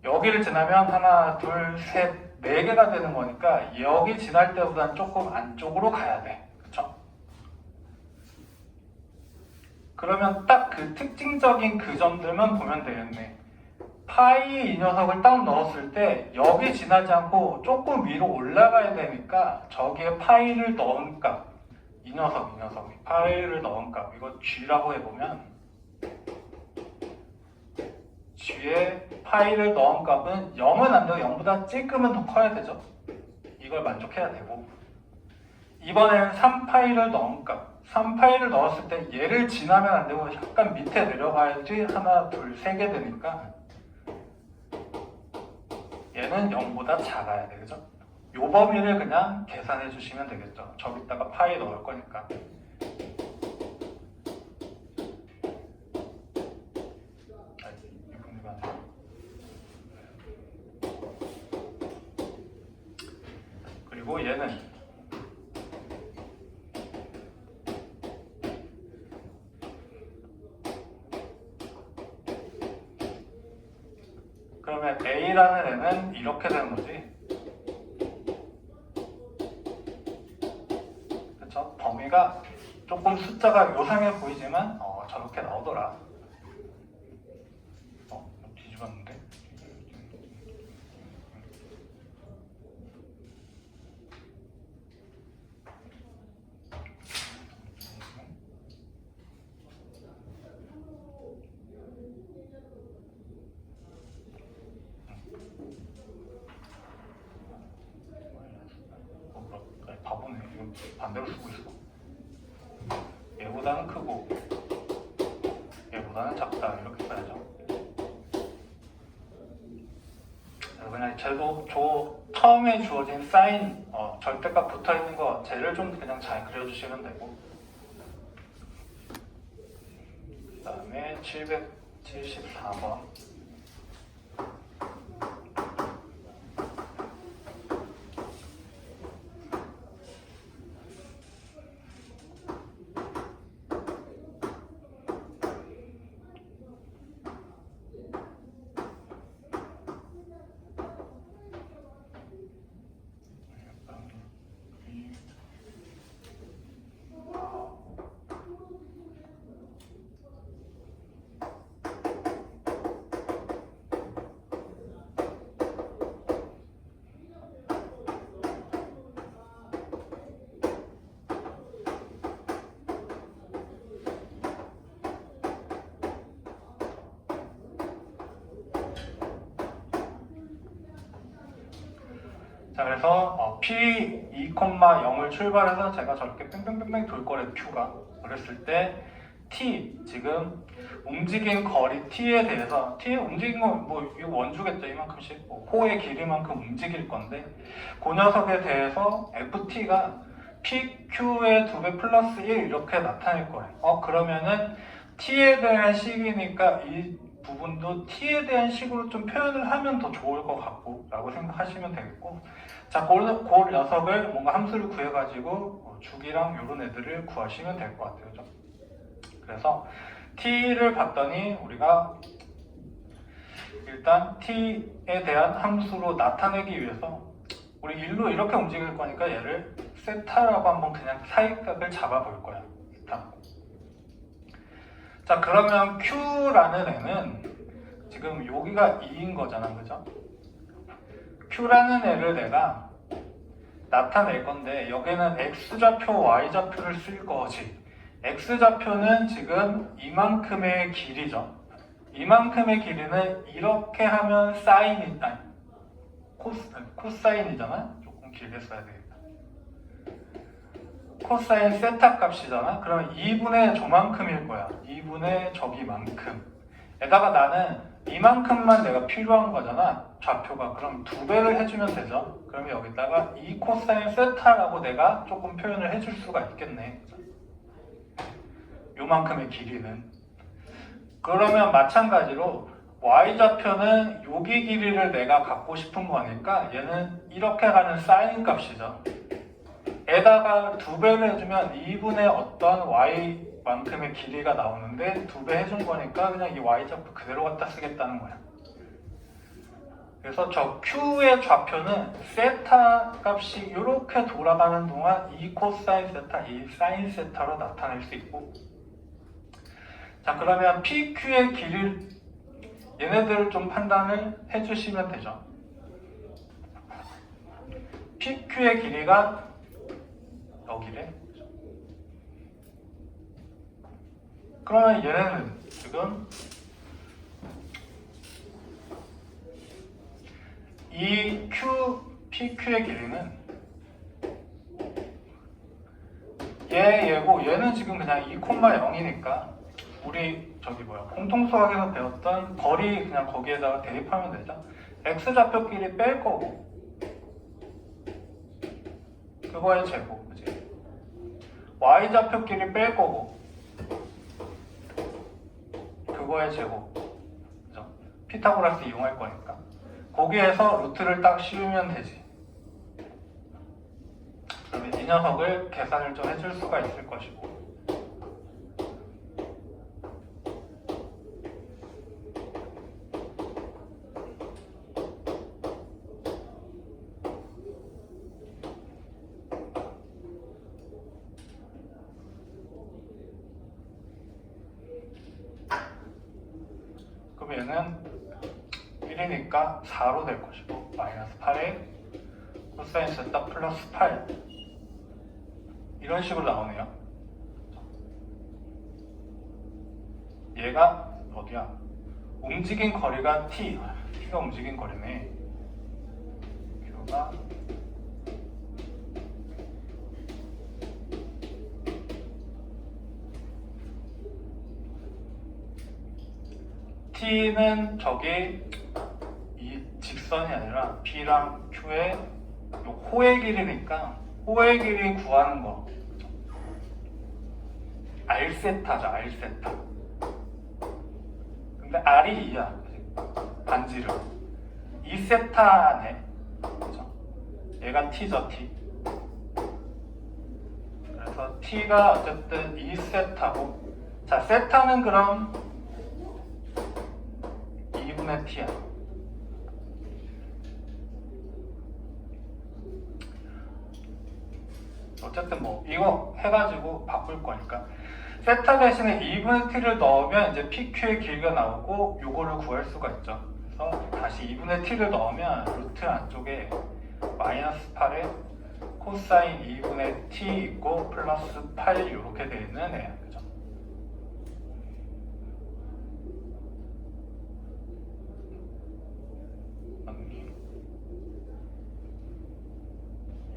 여기를 지나면 하나, 둘, 셋, 4개가 되는 거니까 여기 지날 때보다는 조금 안쪽으로 가야 돼. 그쵸? 그러면 딱 그 특징적인 그 점들만 보면 되겠네. 파이 이 녀석을 딱 넣었을 때 여기 지나지 않고 조금 위로 올라가야 되니까 저기에 파이를 넣은 값, 이 녀석이 파이를 넣은 값, 이거 G라고 해보면 G에 파이를 넣은 값은 0은 안 되고 0보다 조금은 더 커야 되죠. 이걸 만족해야 되고, 이번에는 3파이를 넣은 값, 3파이를 넣었을 때 얘를 지나면 안 되고 약간 밑에 내려가야지 하나, 둘, 3개 되니까 얘는 0보다 작아야 되겠죠. 요 범위를 그냥 계산해 주시면 되겠죠. 저기다가 파이 넣을 거니까. 그리고 얘는 그러면 A라는 애는 이렇게 되는 거지. 그쵸? 범위가 조금 숫자가 요상해 보이지만 저렇게 나오더라. 뒤집었는데? 바보네. 이거 반대로 쓰고 있어. 얘보다는 크고 X보다는 작다 이렇게 써야죠. 그냥 쟤도 처음에 주어진 사인 절대값 붙어있는 거 쟤를 좀 그냥 잘 그려주시면 되고, 그 다음에 774번 자, 그래서 P 2,0을 출발해서 제가 저렇게 뺑뺑뺑뺑 돌 거래요, Q가. 그랬을 때 T, 지금 움직인 거리 T에 대해서, T의 움직인 건 뭐 이거 원주겠죠, 이만큼씩. 호의 길이만큼 움직일 건데, 그 녀석에 대해서 FT가 PQ의 2배 플러스 1 이렇게 나타낼 거예요. 그러면은 T에 대한 식이니까 이 부분도 T에 대한 식으로 좀 표현을 하면 더 좋을 것 같고 라고 생각하시면 되겠고, 자, 그 녀석을 뭔가 함수를 구해가지고 주기랑 이런 애들을 구하시면 될 것 같아요. 그죠? 그래서 T를 봤더니 우리가 일단 T에 대한 함수로 나타내기 위해서 우리 1로 이렇게 움직일 거니까 얘를 세타라고 한번 그냥 사이값을 잡아볼 거야. 일단. 자, 그러면 Q라는 애는 지금 여기가 2인 거잖아, 그죠? Q라는 애를 내가 나타낼 건데 여기는 X좌표, Y좌표를 쓸 거지. X좌표는 지금 이만큼의 길이죠. 이만큼의 길이는 이렇게 하면 사인이, 아니, 코사인이잖아? 조금 길게 써야 되겠다. 코사인 세타 값이잖아? 그러면 2분의 저만큼일 거야. 2분의 저기만큼. 에다가 나는 이만큼만 내가 필요한 거잖아, 좌표가. 그럼 2배를 해주면 되죠. 그러면 여기다가 2 코사인 세타라고 내가 조금 표현을 해줄 수가 있겠네. 요만큼의 길이는. 그러면 마찬가지로 y좌표는 여기 길이를 내가 갖고 싶은 거니까 얘는 이렇게 가는 사인 값이죠. 에다가 2배를 해주면 2분의 어떤 y만큼의 길이가 나오는데 2배 해준 거니까 그냥 이 y좌표 그대로 갖다 쓰겠다는 거야. 그래서 저 q의 좌표는 세타 값이 이렇게 돌아가는 동안 이 코사인 세타, 이 사인 세타로 나타낼 수 있고, 자, 그러면 PQ의 길이를 얘네들을 좀 판단을 해주시면 되죠. PQ의 길이가 여기래. 그러면 얘네는 지금 이 PQ의 길이는 얘고 얘는 지금 그냥 2,0이니까 우리 저기 공통수학에서 배웠던 거리 그냥 거기에다가 대입하면 되죠. X좌표끼리 뺄 거고 그거의 제곱, 그치? Y좌표끼리 뺄 거고 그거의 제곱, 그죠? 피타고라스 이용할 거니까 거기에서 루트를 딱 씌우면 되지. 그러면 이 녀석을 계산을 좀 해줄 수가 있을 것이고, 그럼 얘는 1이니까 4로 될 것이고 마이너스 8에 코사인 세타 플러스 8 이런 식으로 나오네요. 얘가 어디야? 움직인 거리가 T가 움직인 거리네. Q가 T는 저기 이 직선이 아니라 B랑 Q의 요 호의 길이니까 호의 길이 구하는 거 R세타죠. R세타. 근데 R이 2야. 반지름. 2세타네. 그죠? 얘가 T죠, T. 그래서 T가 어쨌든 2세타고, 자, 세타는 그럼 2분의 T야. 어쨌든 뭐 이거 해가지고 바꿀 거니까 세타 대신에 2분의 t를 넣으면 이제 PQ의 길이가 나오고 요거를 구할 수가 있죠. 그래서 다시 2분의 t를 넣으면 루트 안쪽에 마이너스 8에 코사인 2분의 t 있고 플러스 8 이렇게 되어 있는 애야. 그죠?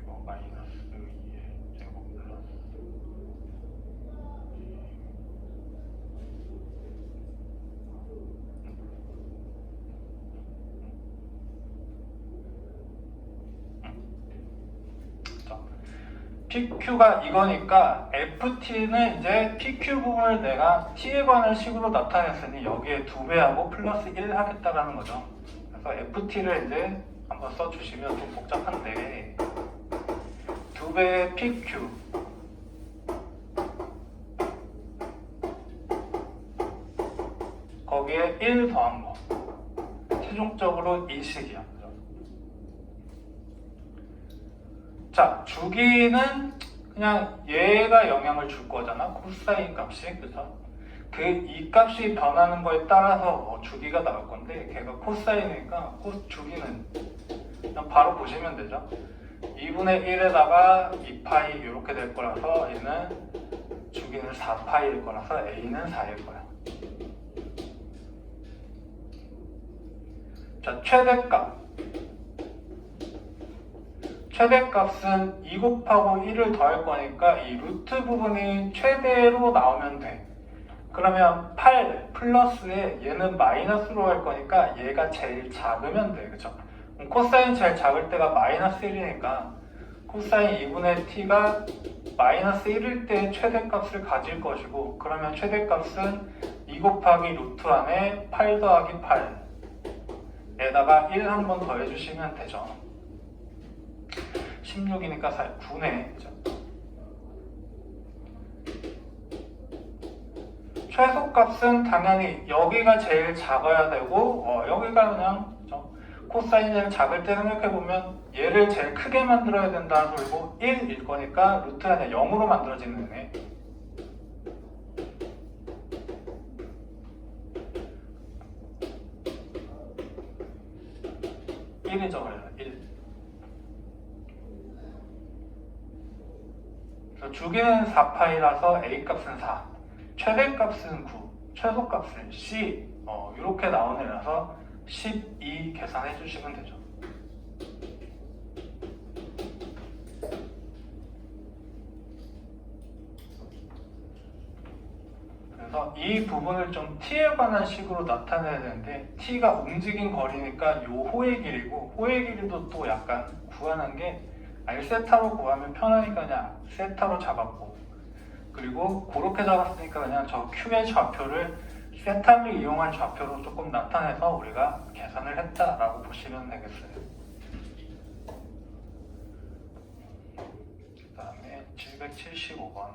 이거 마이너스 2의 제곱 플러스 PQ가 이거니까 FT는 이제 PQ 부분을 내가 T에 관한 식으로 나타냈으니 여기에 2배하고 플러스 1 하겠다라는 거죠. 그래서 FT를 이제 한번 써주시면 좀 복잡한데 2배의 PQ 거기에 1 더한 거 최종적으로 이 식이야. 자, 주기는 그냥 얘가 영향을 줄 거잖아. 코사인 값이. 그죠? 이 값이 변하는 거에 따라서 주기가 나올 건데 걔가 코사인이니까 주기는 그냥 바로 보시면 되죠. 2분의 1에다가 2파이 이렇게 될 거라서 얘는 주기는 4파이일 거라서 A는 4일 거야. 자, 최대값. 최대값은 2 곱하고 1을 더할 거니까 이 루트 부분이 최대로 나오면 돼. 그러면 8 플러스에 얘는 마이너스로 할 거니까 얘가 제일 작으면 돼. 그쵸? 코사인 제일 작을 때가 마이너스 1이니까 코사인 2분의 t가 마이너스 1일 때 최대값을 가질 것이고 그러면 최대값은 2 곱하기 루트 안에 8 더하기 8에다가 1 한 번 더해주시면 되죠. 16이니까 9네. 그죠? 최소값은 당연히 여기가 제일 작아야 되고 여기가 그냥 코사인이 제일 작을 때 생각해보면 얘를 제일 크게 만들어야 된다는 소리고 1일 거니까 루트 안에 0으로 만들어지는 애네. (1이) 적어요. 1. 주기는 4파이라서 A값은 4, 최대값은 9, 최소값은 C 이렇게 나오는 애라서 12 계산해 주시면 되죠. 그래서 이 부분을 좀 T에 관한 식으로 나타내야 되는데 T가 움직인 거리니까 요 호의 길이고 호의 길이도 또 약간 구하는 게 R세타로 구하면 편하니까 그냥 세타로 잡았고 그리고 그렇게 잡았으니까 그냥 저 Q의 좌표를 세타를 이용한 좌표로 조금 나타내서 우리가 계산을 했다라고 보시면 되겠어요. 그 다음에 775번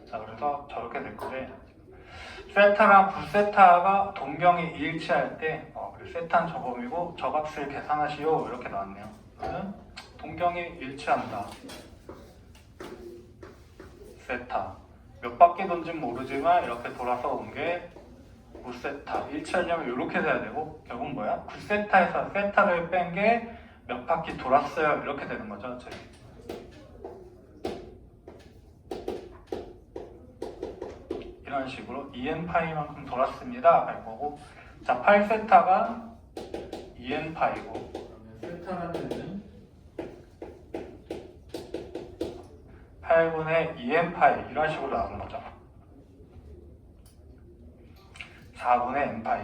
자, 그래서 저렇게 될 건데 세타랑 부세타가 동경이 일치할 때 세타는 저범위고 저 값을 계산하시오 이렇게 나왔네요. 그러면 동경이 일치한다. 세타 몇 바퀴 돈진 모르지만 이렇게 돌아서 온 게 9세타. 일치하려면 이렇게 돼야 되고 결국 뭐야? 9세타에서 세타를 뺀 게 몇 바퀴 돌았어요. 이렇게 되는 거죠. 저희. 이런 식으로 2n파이만큼 돌았습니다. 할 거고. 자, 8세타가 2n파이고 그러면 세타가 되는 8분의 2n파이 이런 식으로 나오는 거죠. 4분의 n파이.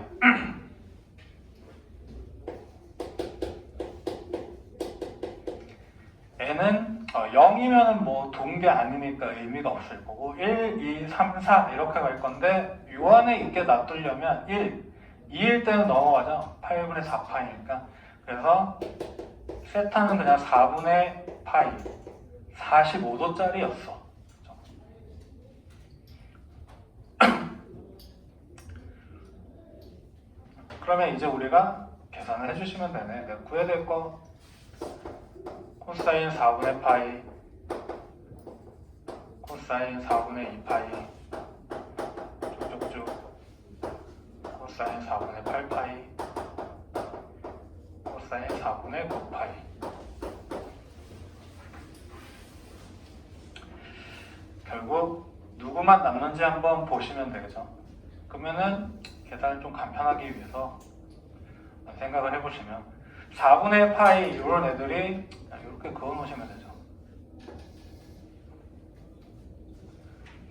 n은 0이면 뭐 돈 게 아니니까 의미가 없을 거고 1, 2, 3, 4 이렇게 갈 건데 요 안에 있게 놔두려면 2일 때는 넘어가죠. 8분의 4파이니까. 그래서 세타는 그냥 4분의 파이 45도짜리였어. 그러면 이제 우리가 계산을 해주시면 되네. 내가 구해야 될 거 코사인 4분의 파이 코사인 4분의 2파이 쭉쭉쭉 코사인 4분의 8파이 코사인 4분의 9파이. 결국 누구만 남는지 한번 보시면 되겠죠. 그러면은 계산을 좀 간편하기 위해서 생각을 해보시면 4분의 파이 이런 애들이 이렇게 그어 놓으시면 되죠.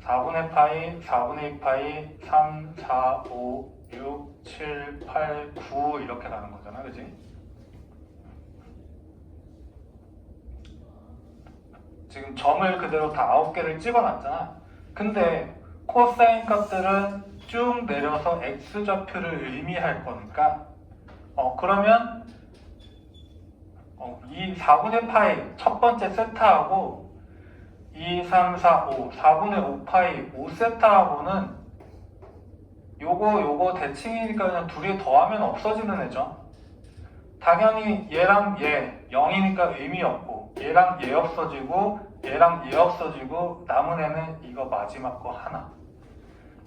4분의 파이, 4분의 2파이, 3, 4, 5, 6, 7, 8, 9 이렇게 가는 거잖아, 그지? 지금 점을 그대로 다 9개를 찍어놨잖아. 근데 코사인 값들은 쭉 내려서 x좌표를 의미할 거니까 그러면 이 4분의 파이 첫 번째 세타하고 2, 3, 4, 5, 4분의 5파이 5세타하고는 요거 대칭이니까 그냥 둘이 더하면 없어지는 애죠. 당연히 얘랑 얘 0이니까 의미 없고 얘랑 얘 없어지고 얘랑 얘 없어지고 남은 애는 이거 마지막 거 하나.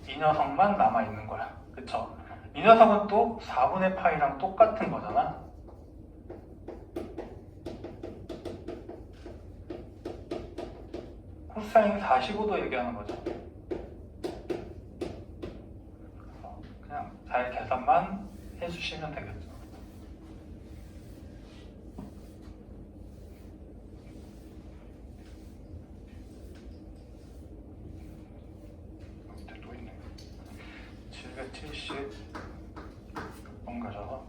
이 녀석만 남아있는 거야. 그쵸? 이 녀석은 또 4분의 파이랑 똑같은 거잖아. 코사인 45도 얘기하는 거죠. 그냥 잘 계산만 해주시면 되겠죠. 밑에 또 있네. 770 넘겨서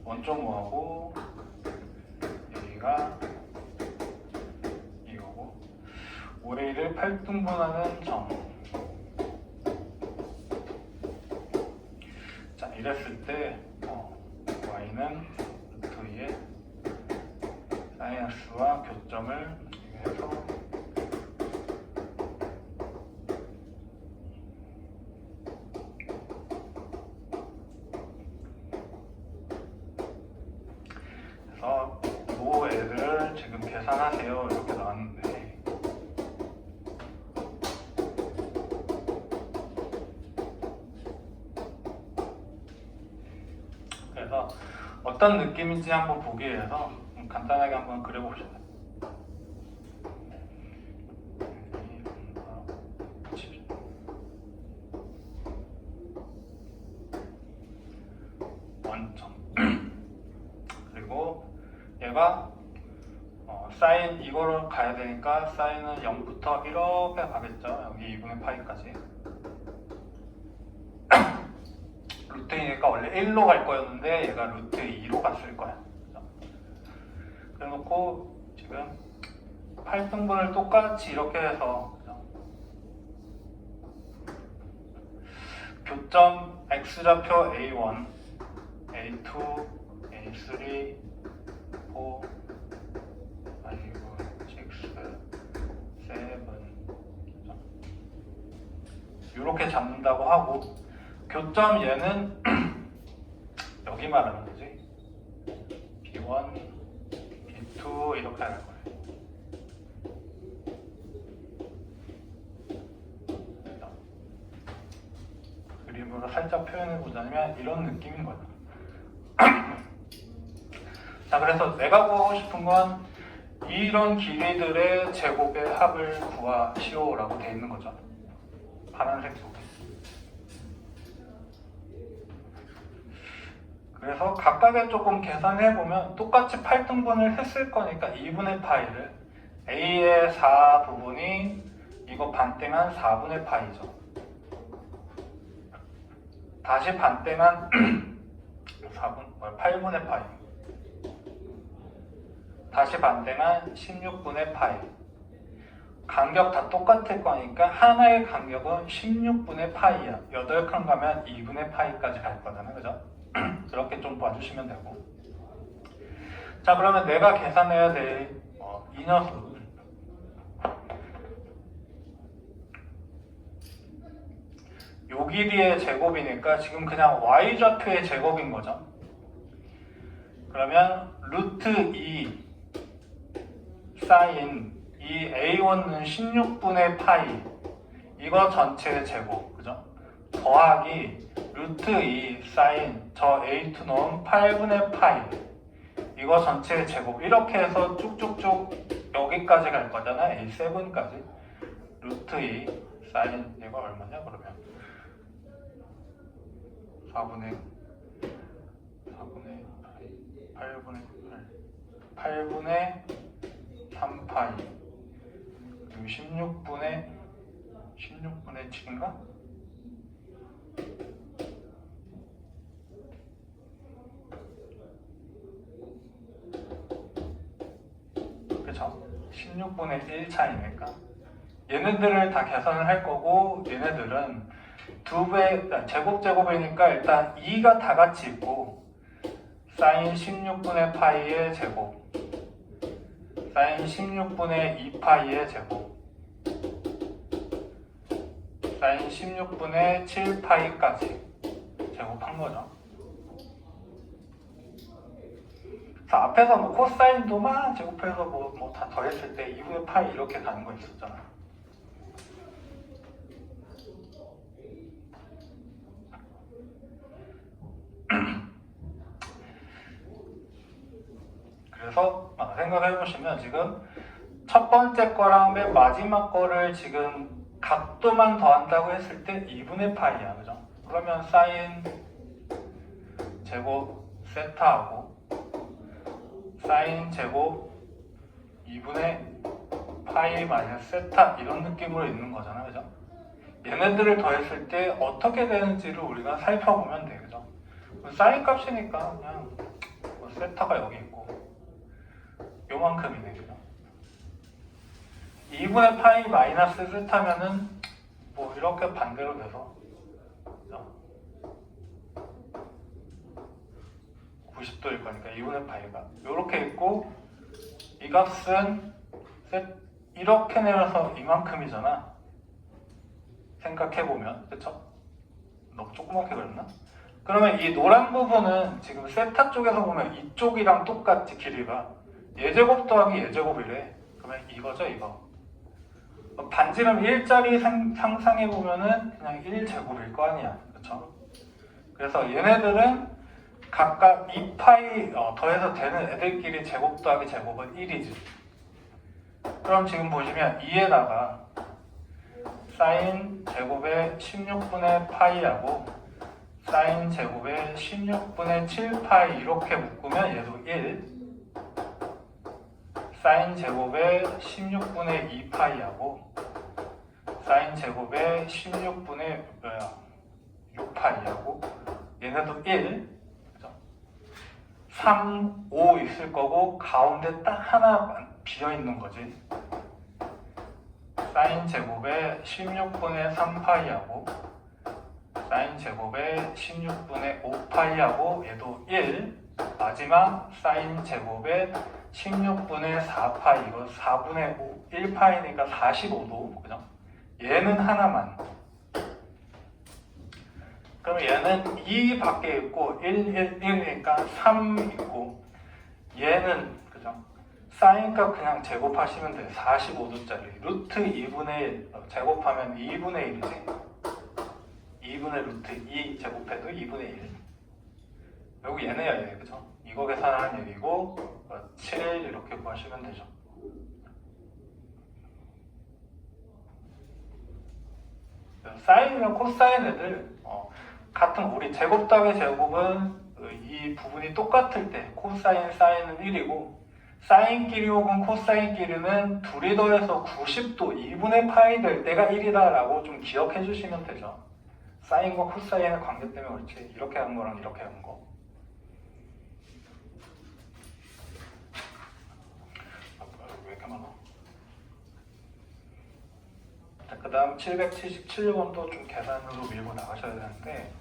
원점 뭐하고 여기가 이거고 5의 1을 8등분하는 점. 자, 이랬을 때 y는 루트 2의 사인x와 교점을 해서 그래서 요 애를 지금 계산하세요 이렇게 나왔는데 그래서 어떤 느낌인지 한번 보기 위해서 간단하게 한번 그려봅시다. 원점. 그리고 얘가 사인 이거를 가야 되니까 사인은 0부터 이렇게 가겠죠. 여기 2분의 파이까지. 루트이니까 원래 1로 갈 거였는데 얘가 루트 2로 갔을 거야. 그래놓고 지금 8등분을 똑같이 이렇게 해서 교점 x좌표 A1, A2, A3, 4, 5, 6, 7 이렇게 잡는다고 하고 교점 얘는 여기 말하는 거지. B1, B2 이렇게 할 거예요. 더 살짝 표현해 보자면 이런 느낌인 거죠. 자, 그래서 내가 구하고 싶은 건 이런 길이들의 제곱의 합을 구하시오 라고 되어 있는 거죠. 파란색 속에. 그래서 각각의 조금 계산해보면 똑같이 8등분을 했을 거니까 2분의 파이를 A의 4 부분이 이거 반땡한 4분의 파이죠. 다시 반땡한 8분의 파이, 다시 반땡한 16분의 파이. 간격 다 똑같을 거니까 하나의 간격은 16분의 파이야. 8칸 가면 2분의 파이까지 갈 거잖아요, 그죠? 그렇게 좀 봐주시면 되고. 자, 그러면 내가 계산해야 될 이 녀석, 요 길이의 제곱이니까 지금 그냥 y좌표의 제곱인 거죠. 그러면 루트 2 사인 이 A1은 16분의 파이, 이거 전체의 제곱, 그죠? 더하기 루트 2 사인 저 A2는 8분의 파이, 이거 전체의 제곱. 이렇게 해서 쭉쭉쭉 여기까지 갈 거잖아. A7까지. 루트 2 사인 이거 얼마냐 그러면 4분의 8분의 3파이 그리고 16분의 7인가? 그쵸? 16분의 1 차이니까 얘네들을 다 계산을 할 거고, 얘네들은 제곱이니까 일단 2가 다 같이 있고 사인 16분의 파이의 제곱, 사인 16분의 2파이의 제곱, 사인 16분의 7파이까지 제곱한 거죠. 그래서 앞에서 뭐 코사인도 막 제곱해서 뭐 다 더했을 때 2분의 파이 이렇게 가는 거 있었잖아. 그래서 생각해보시면 지금 첫 번째 거랑 맨 마지막 거를 지금 각도만 더한다고 했을 때 2분의 파이야, 그죠? 그러면 사인 제곱 세타하고 사인 제곱 2분의 파이 마이너스 세타 이런 느낌으로 있는 거잖아, 그죠? 얘네들을 더했을 때 어떻게 되는지를 우리가 살펴보면 돼, 그죠? 사인 값이니까 그냥 세타가 여기 있고 요만큼이네, 그죠? 2분의 파이 마이너스 세타면은 뭐 이렇게 반대로 돼서, 그죠? 90도일 거니까 2분의 파이가 요렇게 있고, 이 값은 이렇게 내려서 이만큼이잖아. 생각해보면, 그쵸? 너무 조그맣게 그렸나? 그러면 이 노란 부분은 지금 세타 쪽에서 보면 이쪽이랑 똑같이 길이가 예제곱 더하기 예제곱이래. 그러면 이거죠, 이거. 반지름 1짜리 상상해보면은 그냥 1제곱일 거 아니야, 그쵸? 그래서 얘네들은 각각 2파이 더해서 되는 애들끼리 제곱 더하기 제곱은 1이지. 그럼 지금 보시면 2에다가 사인 제곱의 16분의 파이하고 사인 제곱의 16분의 7파이 이렇게 묶으면 얘도 1, 사인 제곱의 16분의 2파이하고 사인 제곱의 16분의 6파이하고 얘네도 1, 3, 5 있을 거고 가운데 딱 하나 비어있는 거지. 사인 제곱의 16분의 3파이하고 사인 제곱의 16분의 5파이하고 얘도 1, 마지막 사인 제곱의 16분의 4파이, 이거 4분의 5, 1파이니까 45도, 그죠? 얘는 하나만. 그럼 얘는 2 밖에 있고 1이니까 3 있고, 얘는 그죠? 사인값 그냥 제곱하시면 돼요. 45도짜리 루트 2분의 1 제곱하면 2분의 1이지. 2분의 루트 2 제곱해도 2분의 1. 결국 얘네야 얘, 그죠? 이거 계산하는 얘기고 7일 이렇게 구하시면 되죠. 사인이랑 코사인 애들 같은 우리 제곱 더하기 제곱은 이 부분이 똑같을 때 코사인 사인은 1이고 사인끼리 혹은 코사인끼리는 둘이 더해서 90도 2분의 파이 될 때가 1이다 라고 좀 기억해 주시면 되죠. 사인과 코사인의 관계 때문에 그렇지 이렇게 하는 거랑 이렇게 하는 거. 왜 이렇게 많아? 자, 그 다음 777번도 좀 계산으로 밀고 나가셔야 되는데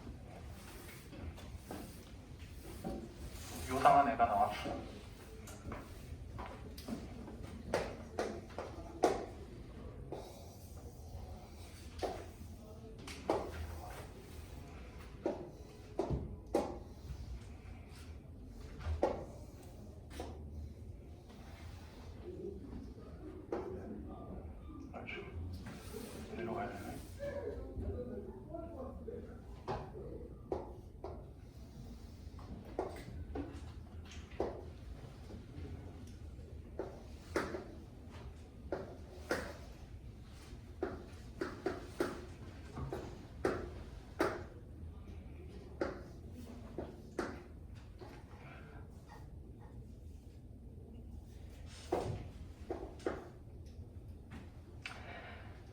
요상한 애가 나왔어. 어디로 가야 되나?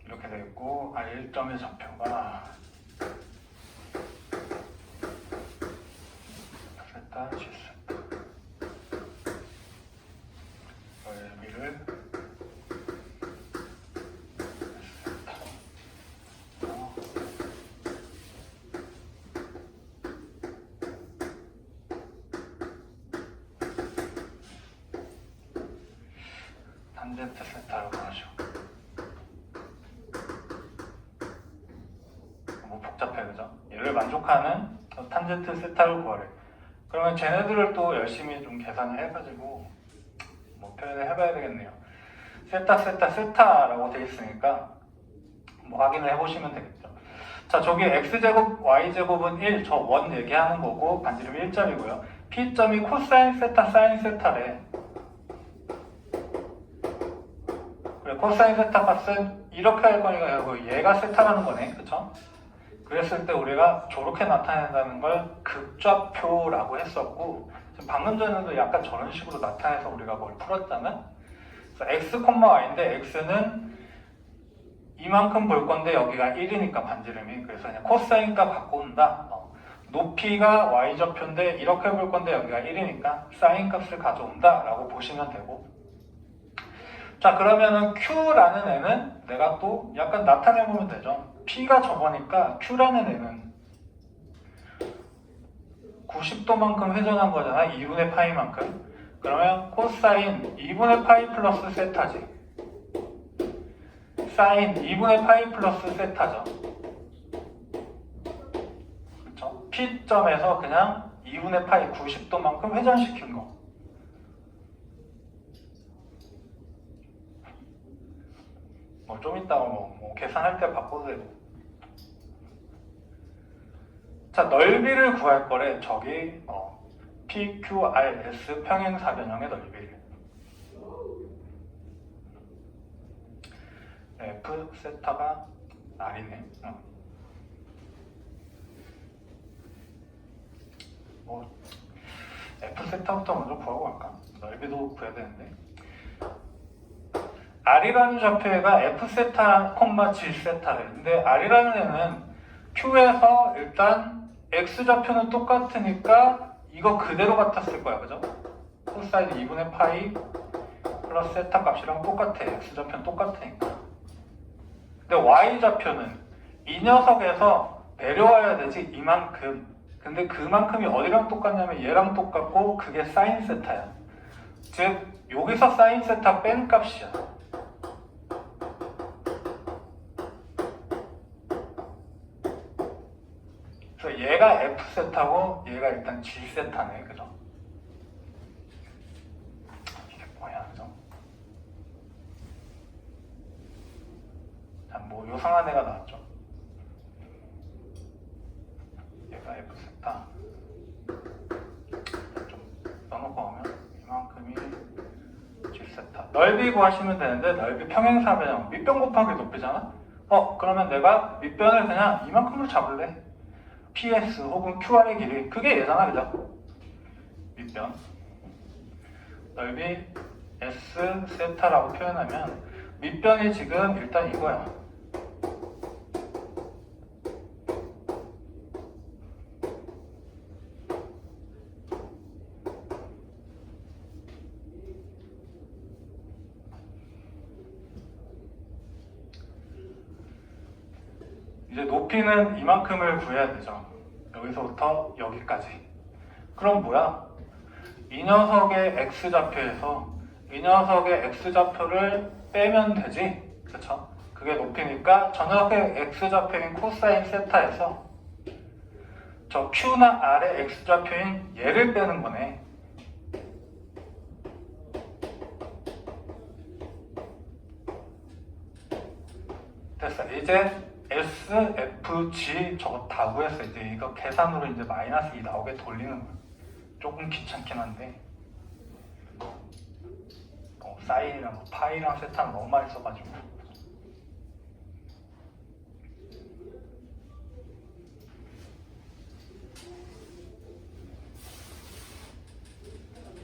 이렇게 되어 있고 R1점의 좌표가 세타, G세타 넓이를 S세타 탄젠트 세타라고 하죠. 복잡해, 그죠? 얘를 만족하는 탄젠트 세타를 구하래. 그러면 쟤네들을 또 열심히 좀 계산을 해가지고 뭐 표현을 해봐야 되겠네요. 세타, 세타, 세타라고 되어 있으니까 뭐 확인을 해보시면 되겠죠. 자, 저기 x제곱, y제곱은 1, 저 원 얘기하는 거고 반지름이 1점이고요. p점이 코사인 세타, 사인 세타래. 그래, 코사인 세타 값은 이렇게 할 거니까 얘가 세타라는 거네, 그쵸? 그랬을 때 우리가 저렇게 나타낸다는 걸 극좌표라고 했었고 방금 전에도 약간 저런 식으로 나타내서 우리가 뭘 풀었잖아. 그래서 x, y인데 x는 이만큼 볼 건데 여기가 1이니까 반지름이 그래서 그냥 코사인 값 갖고 온다. 높이가 y좌표인데 이렇게 볼 건데 여기가 1이니까 사인 값을 가져온다 라고 보시면 되고 자 그러면은 q라는 애는 내가 또 약간 나타내보면 되죠. P가 저거니까 Q라는 애는 90도만큼 회전한 거잖아. 2분의 파이만큼. 그러면 코사인 2분의 파이 플러스 세타지. 사인 2분의 파이 플러스 세타죠. 그렇죠? P점에서 그냥 2분의 파이 90도만큼 회전시킨 거. 뭐 좀 이따가 뭐 계산할 때 바꿔도 되고. 자, 넓이를 구할 거래. 저기 PQRS 평행사변형의 넓이를. F 세타가 R이네. F 세타부터 먼저 구하고 갈까? 넓이도 구해야 되는데. R이라는 좌표가 F 세타, G 세타래. 근데 R이라는 애는 Q에서 일단 X 좌표는 똑같으니까 이거 그대로 같았을 거야, 그죠? 코사인 2분의 파이 플러스 세타 값이랑 똑같아. X 좌표는 똑같으니까. 근데 Y 좌표는 이 녀석에서 내려와야 되지, 이만큼. 근데 그만큼이 어디랑 똑같냐면 얘랑 똑같고 그게 사인 세타야. 즉 여기서 사인 세타 뺀 값이야. 그래서 얘가 F 세타고 얘가 일단 G 세타네, 그죠? 이게 뭐야, 그죠? 자, 뭐 요상한 애가 나왔죠. 넓이 구하시면 되는데 넓이 평행사변형 밑변 곱하기 높이잖아. 그러면 내가 밑변을 그냥 이만큼으로 잡을래. PS 혹은 QR의 길이 그게 얘잖아, 그죠? 밑변 넓이 S 세타라고 표현하면 밑변이 지금 일단 이거야. 이제 높이는 이만큼을 구해야 되죠. 여기서부터 여기까지. 그럼 뭐야? 이 녀석의 x좌표에서 이 녀석의 x좌표를 빼면 되지. 그쵸? 그게 높이니까 저 녀석의 x좌표인 코사인 세타에서 저 q나 r의 x좌표인 얘를 빼는 거네. 됐어. 이제 S, F, G 저거 다 구했어. 이제 이거 계산으로 이제 마이너스 2 나오게 돌리는 거야. 조금 귀찮긴 한데 사인이랑 파이랑 세타는 너무 많이 써가지고.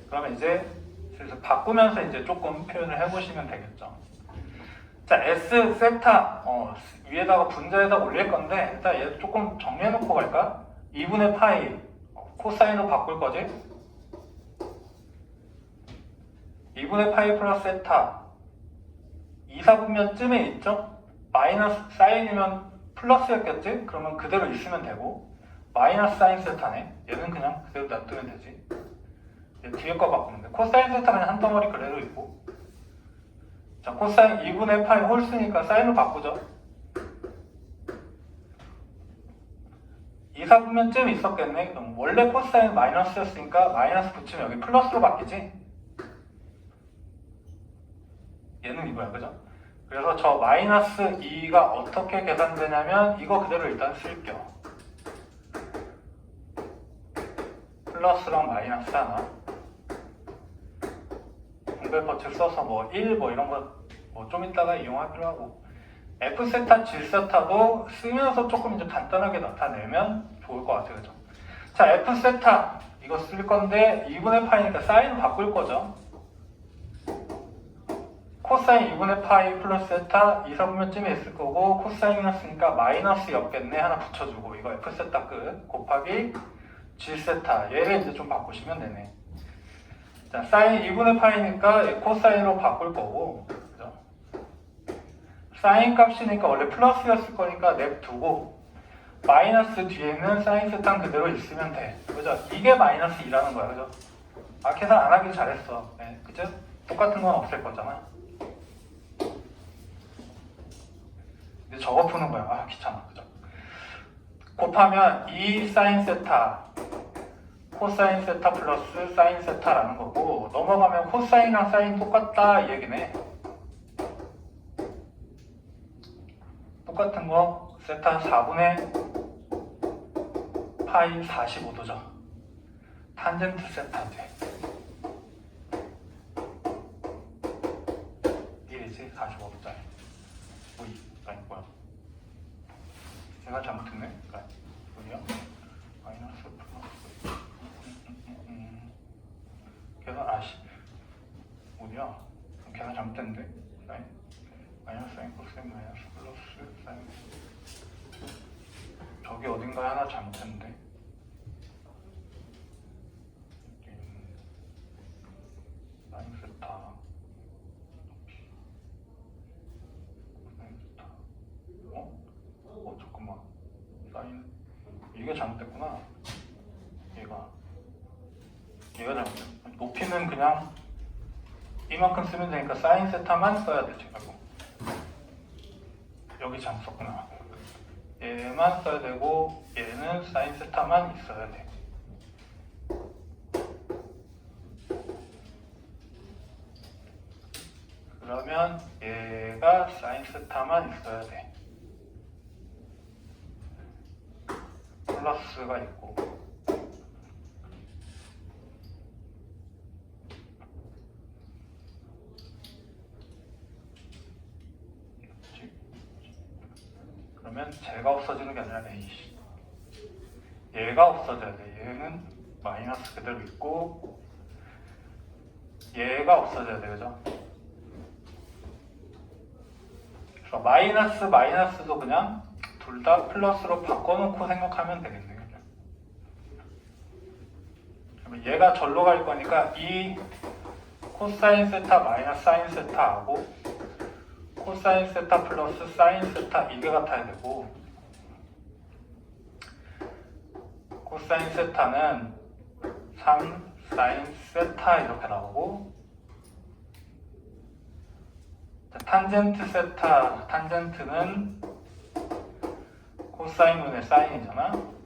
그러면 이제 그래서 바꾸면서 이제 조금 표현을 해보시면 되겠죠. 자, S 세타 위에다가 분자에다 올릴 건데 일단 얘 조금 정리해놓고 갈까? 2분의 파이 코사인으로 바꿀 거지? 2분의 파이 플러스 세타 2, 4분면쯤에 있죠? 마이너스 사인이면 플러스였겠지? 그러면 그대로 있으면 되고 마이너스 사인 세타네. 얘는 그냥 그대로 놔두면 되지. 얘 뒤에 거 바꾸면 돼. 코사인 세타 그냥 한 덩어리 그대로 있고. 자, 코사인 2분의 파이 홀수니까 사인으로 바꾸죠. 2, 4분면쯤 있었겠네. 그럼 원래 코사인 마이너스였으니까 마이너스 붙이면 여기 플러스로 바뀌지. 얘는 이거야, 그죠? 그래서 저 마이너스 2가 어떻게 계산되냐면 이거 그대로 일단 쓸게요. 플러스랑 마이너스 하나 분배 법칙 써서 뭐 1 뭐 이런 거 뭐 좀 이따가 이용하기로 하고 F 세타, G 세타도 쓰면서 조금 이제 간단하게 나타내면 좋을 것 같아요, 그죠? 자, F 세타 이거 쓸 건데 2분의 파이니까 사인을 바꿀 거죠. 코사인 2분의 파이 플러스 세타 2, 4분면쯤에 있을 거고 코사인이었으니까 마이너스였겠네 하나 붙여주고 이거 F 세타 끝 곱하기 G 세타 얘를 이제 좀 바꾸시면 되네. 자, 사인 2분의 파이니까 코사인으로 바꿀 거고 그죠? 사인 값이니까 원래 플러스였을 거니까 냅두고 마이너스 뒤에는 사인 세타 그대로 있으면 돼. 그죠? 이게 마이너스 2라는 거야, 그죠? 계산 안 하길 잘했어. 네, 그죠? 똑같은 건 없을 거잖아. 이제 저거 푸는 거야. 귀찮아, 그죠? 곱하면 2 사인 세타 코사인 세타 플러스 사인 세타라는 거고 넘어가면 코사인이랑 사인 똑같다 이 얘기네. 똑같은 거 세타 4분의 파이 45도죠. 탄젠트 세타인데 1이지 45도짜리 뭐야 제가 잘못했네. 뭐야 마이너스 플러스 계산 뭐냐 계산 잘못됐는데 마이너스 사인 코사인 마이너스 플러스 사인 저기 어딘가에 하나 잘못했는데 사인 세타 사인 세타 잠깐만 사인 이게 잘못됐구나. 얘가 잘못됐어. 높이는 그냥 이만큼 쓰면 되니까 사인 세타만 써야 되지. 여기 잘못 썼구나. 얘만 써야 되고 얘는 사인 세타만 있어야 돼. 그러면 얘가 사인 세타만 있어야 돼. 플러스가 있고 그러면 쟤가 없어지는 게 아니라 A. 얘가 없어져야 돼. 얘는 마이너스 그대로 있고 얘가 없어져야 돼. 그죠? 그래서 마이너스도 그냥 둘 다 플러스로 바꿔놓고 생각하면 되겠네요. 그러면 얘가 절로 갈 거니까 이 코사인 세타 마이너스 사인 세타하고 코사인 세타 플러스 사인 세타 이게 같아야 되고 코사인 세타는 3 사인 세타 이렇게 나오고 탄젠트 세타, 탄젠트는 코사인분의 사인이잖아.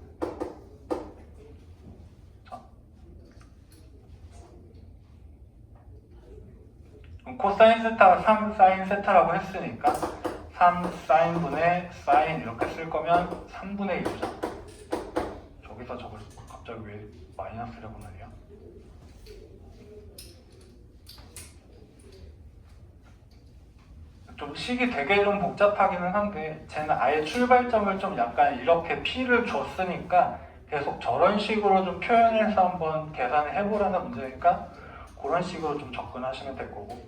그럼 코사인 세타가 3 사인 세타라고 했으니까 3 사인분의 사인 이렇게 쓸 거면 3분의 1이죠. 저기서 저걸 갑자기 왜 마이너스라고 말이야? 좀 식이 되게 좀 복잡하기는 한데 쟤는 아예 출발점을 좀 약간 이렇게 P를 줬으니까 계속 저런 식으로 좀 표현해서 한번 계산을 해보라는 문제니까 그런 식으로 좀 접근하시면 될 거고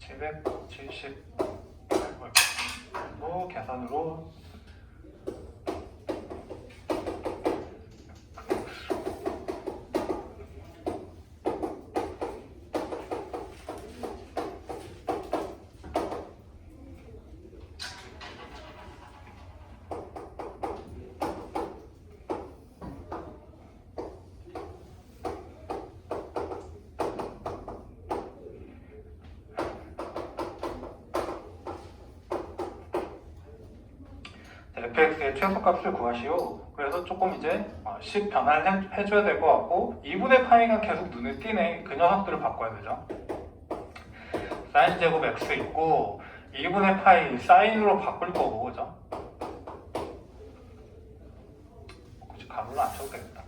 778번 계산으로 fx의 최소값을 구하시오. 그래서 조금 이제 식 변화를 해줘야 될 것 같고 2분의 파이가 계속 눈에 띄네. 그 녀석들을 바꿔야 되죠. 사인 제곱 x 있고 2분의 파이 사인으로 바꿀 거고 그죠? 굳이 가로로 안 쳐도 되겠다.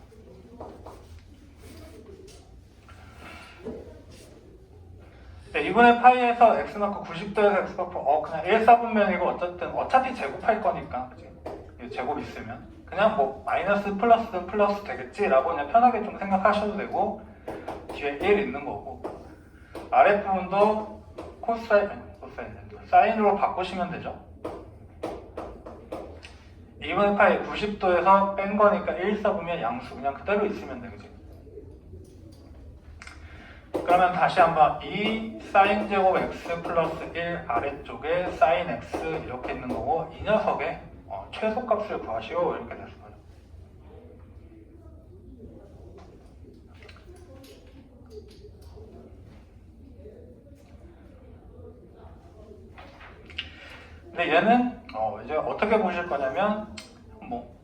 네, 2분의 파이에서 x 넣고 90도에서 x 넣고 그냥 1/4분면이고 어차피 제곱할 거니까 그치? 제곱 있으면 그냥 뭐 마이너스 플러스든 플러스 되겠지라고 그냥 편하게 좀 생각하셔도 되고 뒤에 1 있는 거고 아랫부분도 사인으로 바꾸시면 되죠. 2분의 파이 90도에서 뺀 거니까 1/4분면 양수 그냥 그대로 있으면 되지. 그러면 다시 한번 이 사인 제곱 x 플러스 1 아래쪽에 사인 x 이렇게 있는 거고 이 녀석의 최소값을 구하시오 이렇게 됐어요. 근데 얘는 이제 어떻게 보실 거냐면 뭐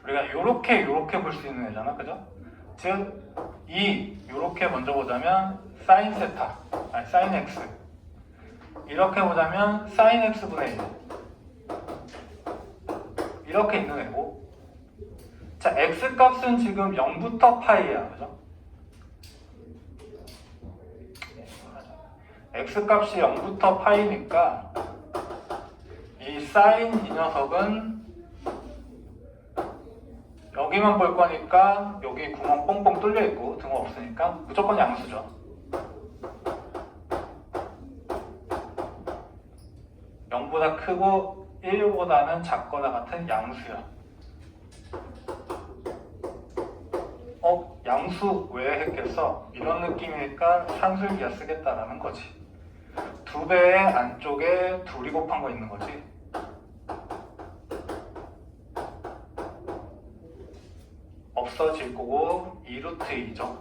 우리가 요렇게 볼 수 있는 애잖아, 그죠? 즉 요렇게 먼저 보자면 사인 세타, 아니 사인 x 이렇게 보자면 사인 x분의 1 이렇게 있는 애고 자 x 값은 지금 0부터 파이야, 그죠? x 값이 0부터 파이니까 이 사인 이 녀석은 여기만 볼 거니까 여기 구멍 뽕뽕 뚫려 있고 등호 없으니까 무조건 양수죠. 0보다 크고 1보다는 작거나 같은 양수야. 양수 왜 했겠어? 이런 느낌이니까 산술기야 쓰겠다라는 거지. 2배의 안쪽에 둘이 곱한 거 있는 거지. 없어질 거고 2루트 2죠.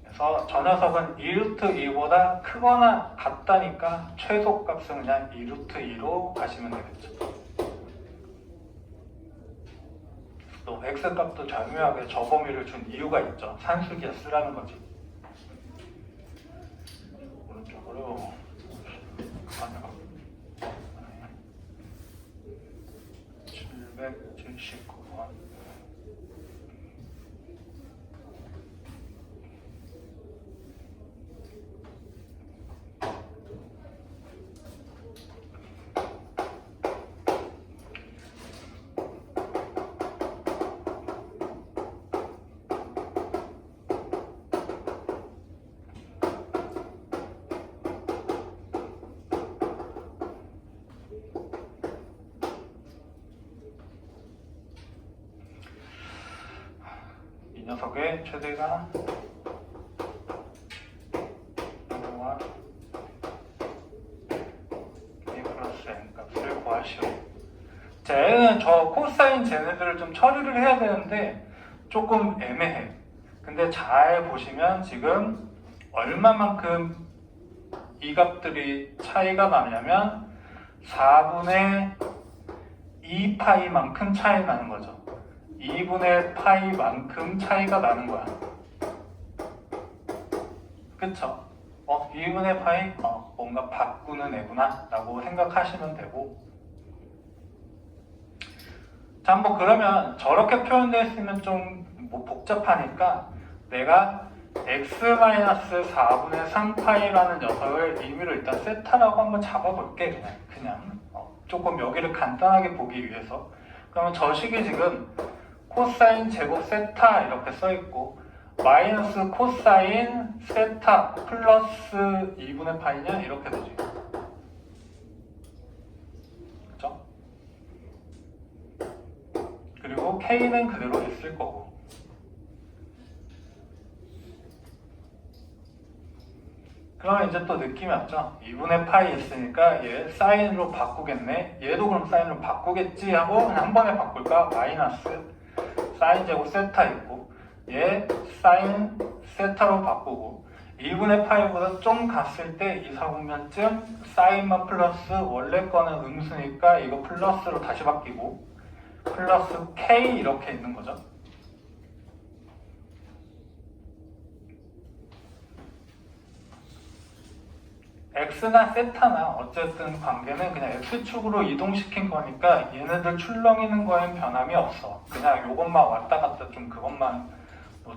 그래서 저 녀석은 2루트 2보다 크거나 같다니까 최소값은 그냥 2루트 2로 가시면 되겠죠. 또 x값도 절묘하게 저 범위를 준 이유가 있죠. 산술기에 쓰라는 거지. 오른쪽으로 779번 녀석의 최대가 a 플러스 n 값을 구하시오. 쟤는 저 코사인 쟤네들을 좀 처리를 해야 되는데 조금 애매해. 근데 잘 보시면 지금 얼마만큼 이 값들이 차이가 나냐면 4분의 2파이만큼 차이 나는 거죠. 2분의 파이만큼 차이가 나는 거야. 그쵸? 2분의 파이? 뭔가 바꾸는 애구나 라고 생각하시면 되고. 자, 한번 그러면 저렇게 표현되어 있으면 좀 복잡하니까 내가 x-4분의 3파이라는 녀석을 임의로 일단 세타라고 한번 잡아볼게. 그냥 조금 여기를 간단하게 보기 위해서. 그러면 저 식이 지금 코사인 제곱 세타 이렇게 써있고 마이너스 코사인 세타 플러스 2분의 파이냐 이렇게 되지. 그쵸? 그리고 k는 그대로 있을 거고. 그러면 이제 또 느낌이 왔죠? 2분의 파이 있으니까 얘 사인으로 바꾸겠네. 얘도 그럼 사인으로 바꾸겠지 하고 그냥 한 번에 바꿀까? 마이너스 사인 제곱 세타 있고 얘 사인 세타로 바꾸고 2분의 파이보다 좀 갔을 때 이 사분면쯤 사인만 플러스 원래 거는 음수니까 이거 플러스로 다시 바뀌고 플러스 k 이렇게 있는 거죠. x나 세타나 어쨌든 관계는 그냥 x축으로 이동시킨 거니까 얘네들 출렁이는 거엔 변함이 없어. 그냥 요것만 왔다 갔다 좀 그것만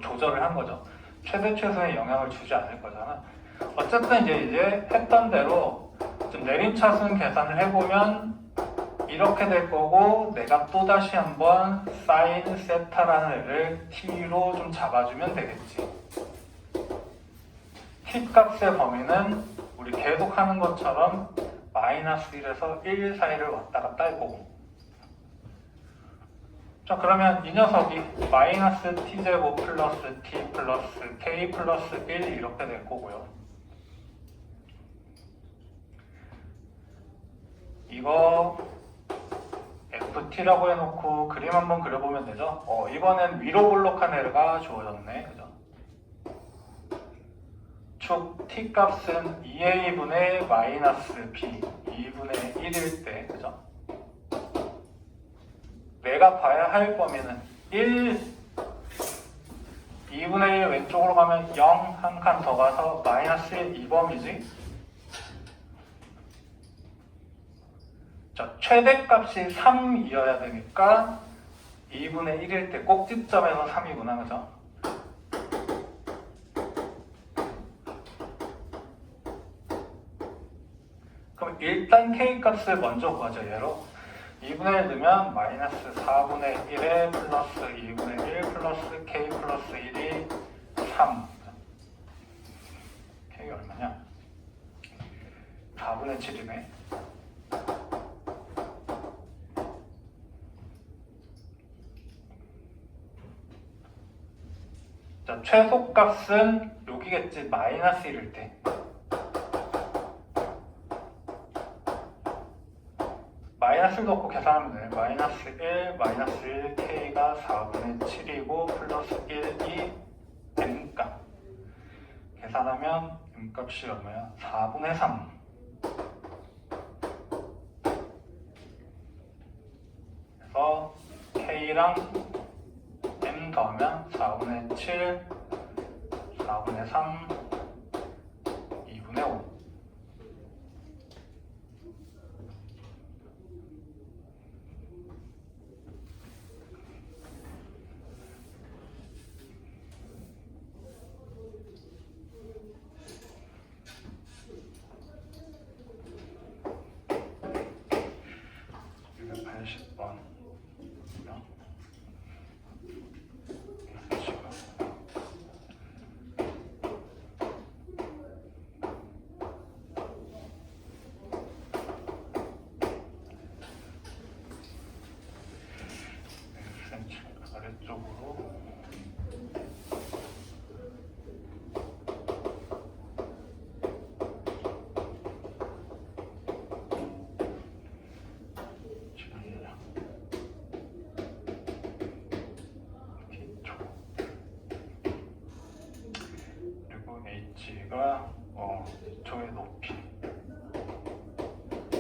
조절을 한 거죠. 최대 최소의 영향을 주지 않을 거잖아. 어쨌든 이제 했던 대로 좀 내림차순 계산을 해보면 이렇게 될 거고 내가 또다시 한번 사인 세타라는 애를 t로 좀 잡아주면 되겠지. t 값의 범위는 우리 계속 하는 것처럼 마이너스 1에서 1 사이를 왔다 갔다 할 거고. 자, 그러면 이 녀석이 마이너스 t제곱 플러스 t 플러스 k 플러스 1 이렇게 될 거고요. 이거 ft라고 해놓고 그림 한번 그려보면 되죠. 이번엔 위로 볼록한 애가 주어졌네. 그죠? 축 t 값은 2a분의 마이너스 b 2분의 1일 때, 그죠? 내가 봐야 할 범위는 1, 2분의 1 왼쪽으로 가면 0 한 칸 더 가서 마이너스 1 이 범위지. 자, 최대값이 3이어야 되니까 2분의 1일 때 꼭지점에서 3이구나, 그죠? 그럼 일단 k값을 먼저 구하죠. 얘로 2분의 1 넣으면 마이너스 4분의 1에 플러스 2분의 1 플러스 k 플러스 1이 3. k가 얼마냐? 4분의 7이네. 자, 최소값은 여기겠지. 마이너스 1일 때. 마이너스를 넣고 계산하면 돼. 마이너스 1, 마이너스 1, k가 4분의 7이고 플러스 1이 n값. 계산하면 n값이 얼마야? 4분의 3. 그래서 k랑 m 더하면 4분의 7, 4분의 3, 2분의 5. 여기가 이쪽의 높이.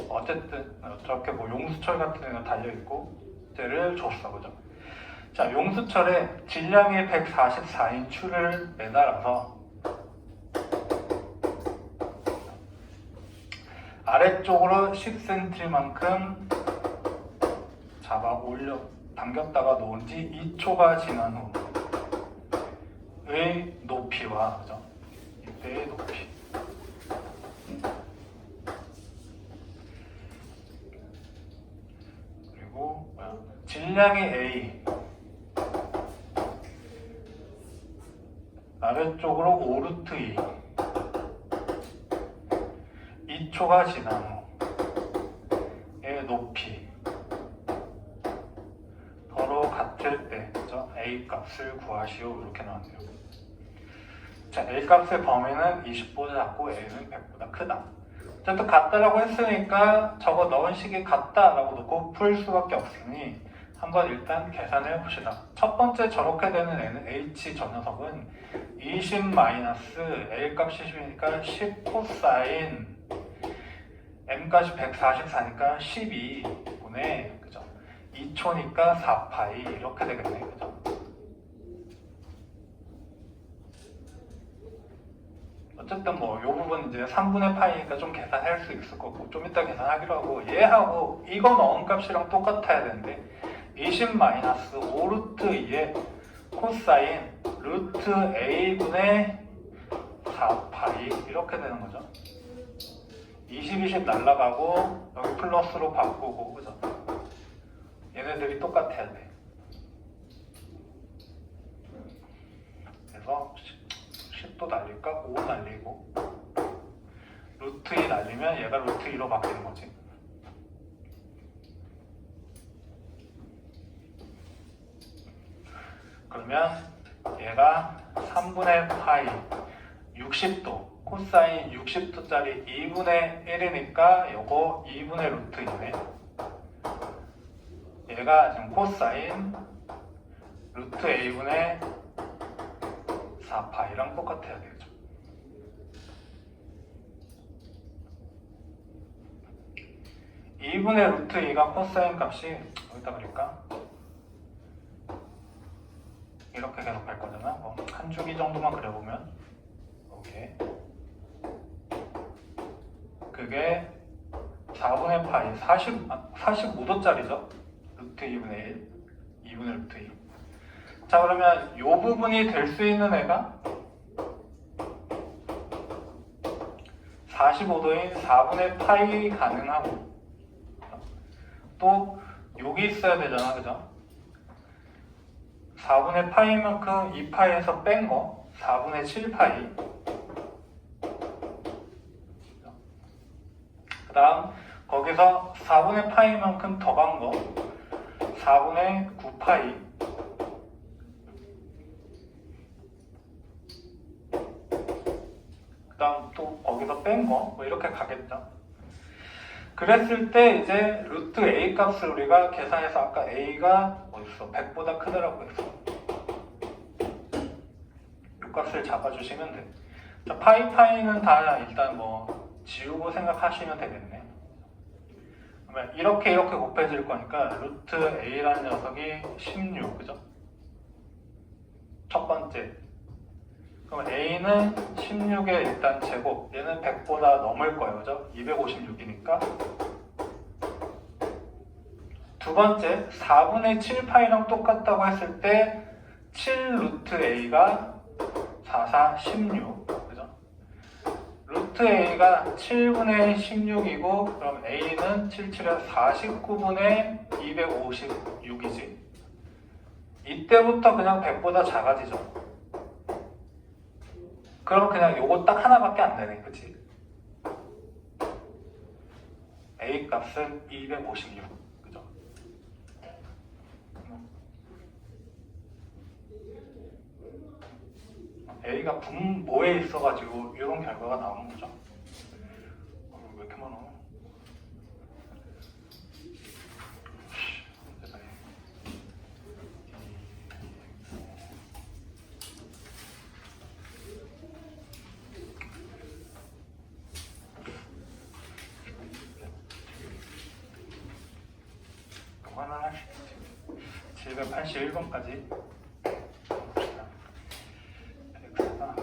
어쨌든 저렇게 뭐 용수철 같은 애가 달려있고 때를 줬어, 그죠? 자, 용수철에 질량이 144인 추를 매달아서 아래쪽으로 10cm만큼 잡아 올려 당겼다가 놓은 지 2초가 지난 후의 높이와, 그죠? 이때의 높이. 그리고 질량이 A, 아래쪽으로 5루트 2, 2초가 지난 후의 높이. 서로 같을 때, 그죠? A 값을 구하시오. 이렇게 나왔네요. 자, A 값의 범위는 20보다 작고 A는 100보다 크다. 어쨌든 같다라고 했으니까 저거 넣은 식이 같다라고 놓고 풀 수밖에 없으니 한번 일단 계산해 봅시다. 첫 번째 저렇게 되는 N은 H 저 녀석은 20 마이너스 A 값이 10이니까 10 코사인 M 값이 144니까 12분의, 그죠? 2초니까 4파이 이렇게 되겠네, 그죠? 어쨌든 뭐 이 부분 이제 3분의 파이니까 좀 계산할 수 있을 거고 좀 이따 계산하기로 하고, 얘하고 이거 넣은 값이랑 똑같아야 되는데 20 마이너스 5루트 2의 코사인 루트 A분의 4파이 이렇게 되는 거죠. 20 날라가고 여기 플러스로 바꾸고, 그죠? 얘네들이 똑같아야 돼. 그래서 10도 날릴까? 5 날리고 루트 2 날리면 얘가 루트 2로 바뀌는 거지. 그러면 얘가 3분의 파이 60도 코사인 60도짜리 2분의 1이니까 요거 2분의 루트 2네. 얘가 지금 코사인 루트 A분의 4파이랑 똑같아야 되겠죠. (2분의 루트 2가) 코사인 값이 여기다 그릴까? 이렇게 계속 갈 거잖아. 뭐 한 주기 정도만 그려보면 여기에 그게 4분의 파이 45도짜리죠. 루트 2분의 1 2분의 루트 2. 자, 그러면 이 부분이 될 수 있는 애가 45도인 4분의 파이 가능하고, 또 여기 있어야 되잖아, 그죠? 4분의 파이만큼 2파이에서 뺀 거 4분의 7파이. 그 다음 거기서 4분의 파이만큼 더 간 거 4분의 9파이. 그 다음 또 거기서 뺀 거 뭐 이렇게 가겠죠. 그랬을 때 이제 루트 A 값을 우리가 계산해서 아까 A가 어딨어? 100보다 크다라고 했어. 이 값을 잡아주시면 돼. 자, 파이는 다 일단 뭐 지우고 생각하시면 되겠네. 그러면 이렇게 곱해질 거니까 루트 A라는 녀석이 16, 그죠? 첫 번째. 그럼 A는 16의 일단 제곱, 얘는 100보다 넘을 거예요, 그죠? 256이니까. 두 번째, 4분의 7파이랑 똑같다고 했을 때 7 루트 A가 44, 16, 그죠? 루트 A가 7분의 16이고, 그럼 A는 77에서 49분의 256이지. 이때부터 그냥 100보다 작아지죠. 그럼 그냥 요거 딱 하나밖에 안 되네, 그치? A 값은 256, 그죠? A가 분모에 있어가지고 이런 결과가 나오는 거죠. 왜 이렇게 많아? 이거는 할 수 있지. 781번까지 x가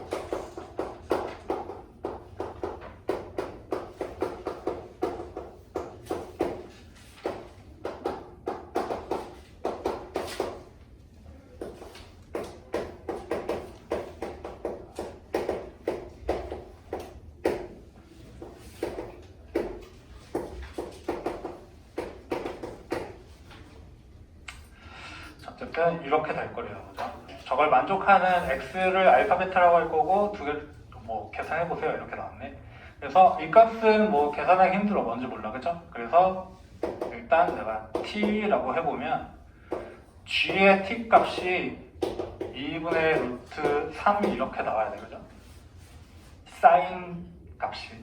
어쨌든 이렇게 될 거래요. 그죠? 저걸 만족하는 x를 알파 베타라고 할 거고 두 개를 뭐 계산해 보세요. 이렇게 나왔네. 그래서 이 값은 뭐 계산하기 힘들어. 뭔지 몰라. 그죠? 그래서 일단 내가 t라고 해보면 g의 t 값이 2분의 루트 3이 이렇게 나와야 돼. 그죠? 사인 값이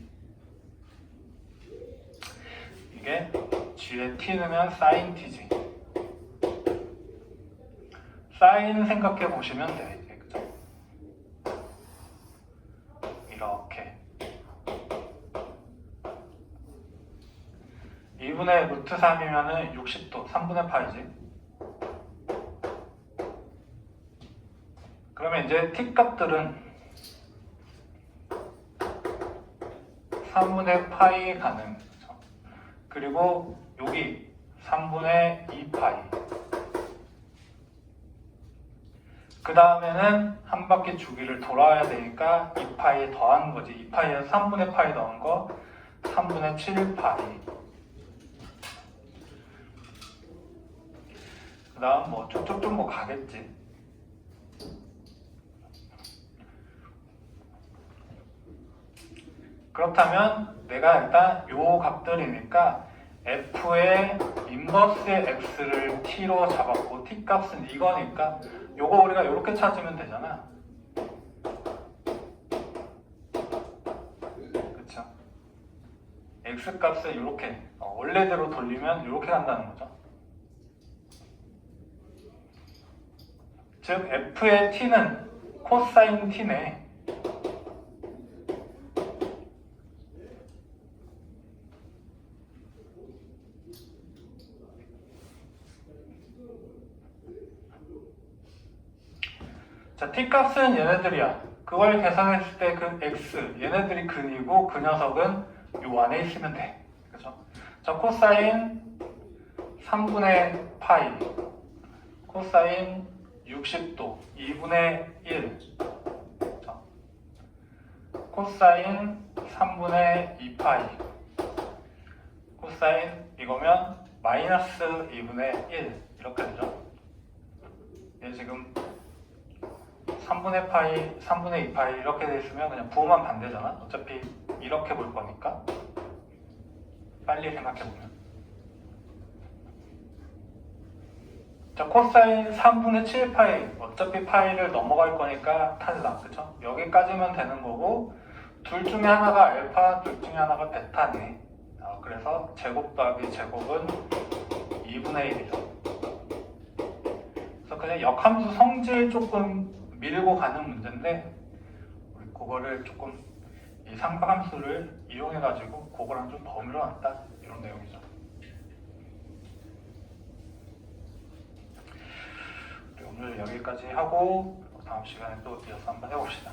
이게 g의 t 넣으면 사인 t지. 사인 생각해 보시면 돼. 그죠? 이렇게 2분의 루트 3이면은 60도, 3분의 파이지. 그러면 이제 t 값들은 3분의 파이 가능. 그죠? 그리고 여기 3분의 2파이. 그 다음에는 한 바퀴 주기를 돌아야 되니까 2파이 더하는 거지. 2파이에 3분의 파이 넣은 거 3분의 7파이. 그 다음 뭐 쭉쭉쭉 뭐 가겠지. 그렇다면 내가 일단 요 값들이니까 f의 인버스의 x를 t로 잡았고 t 값은 이거니까 요거 우리가 이렇게 찾으면 되잖아. 그쵸? x 값을 이렇게 원래대로 돌리면 이렇게 간다는 거죠. 즉 f의 t는 코사인 t네. 자, t값은 얘네들이야. 그걸 계산했을 때 그 x, 얘네들이 근이고 그 녀석은 요 안에 있으면 돼. 그죠? 자, 코사인 3분의 파이, 코사인 60도, 2분의 1, 그죠? 코사인 3분의 2파이, 코사인 이거면 마이너스 2분의 1 이렇게 되죠? 얘 지금 3분의 파이, 3분의 2파이 이렇게 돼 있으면 그냥 부호만 반대잖아. 어차피 이렇게 볼 거니까 빨리 생각해보면 자, 코사인 3분의 7파이 어차피 파이를 넘어갈 거니까 탈락. 그쵸? 여기까지만 되는 거고 둘 중에 하나가 알파, 둘 중에 하나가 베타네. 그래서 제곱 더하기 제곱은 2분의 1이죠. 그래서 그냥 역함수 성질 조금 밀고 가는 문제인데 우리 그거를 조금 이 삼각함수를 이용해가지고 그거랑 좀 버무려 놨다 이런 내용이죠. 우리 오늘 여기까지 하고 다음 시간에 또 이어서 한번 해봅시다.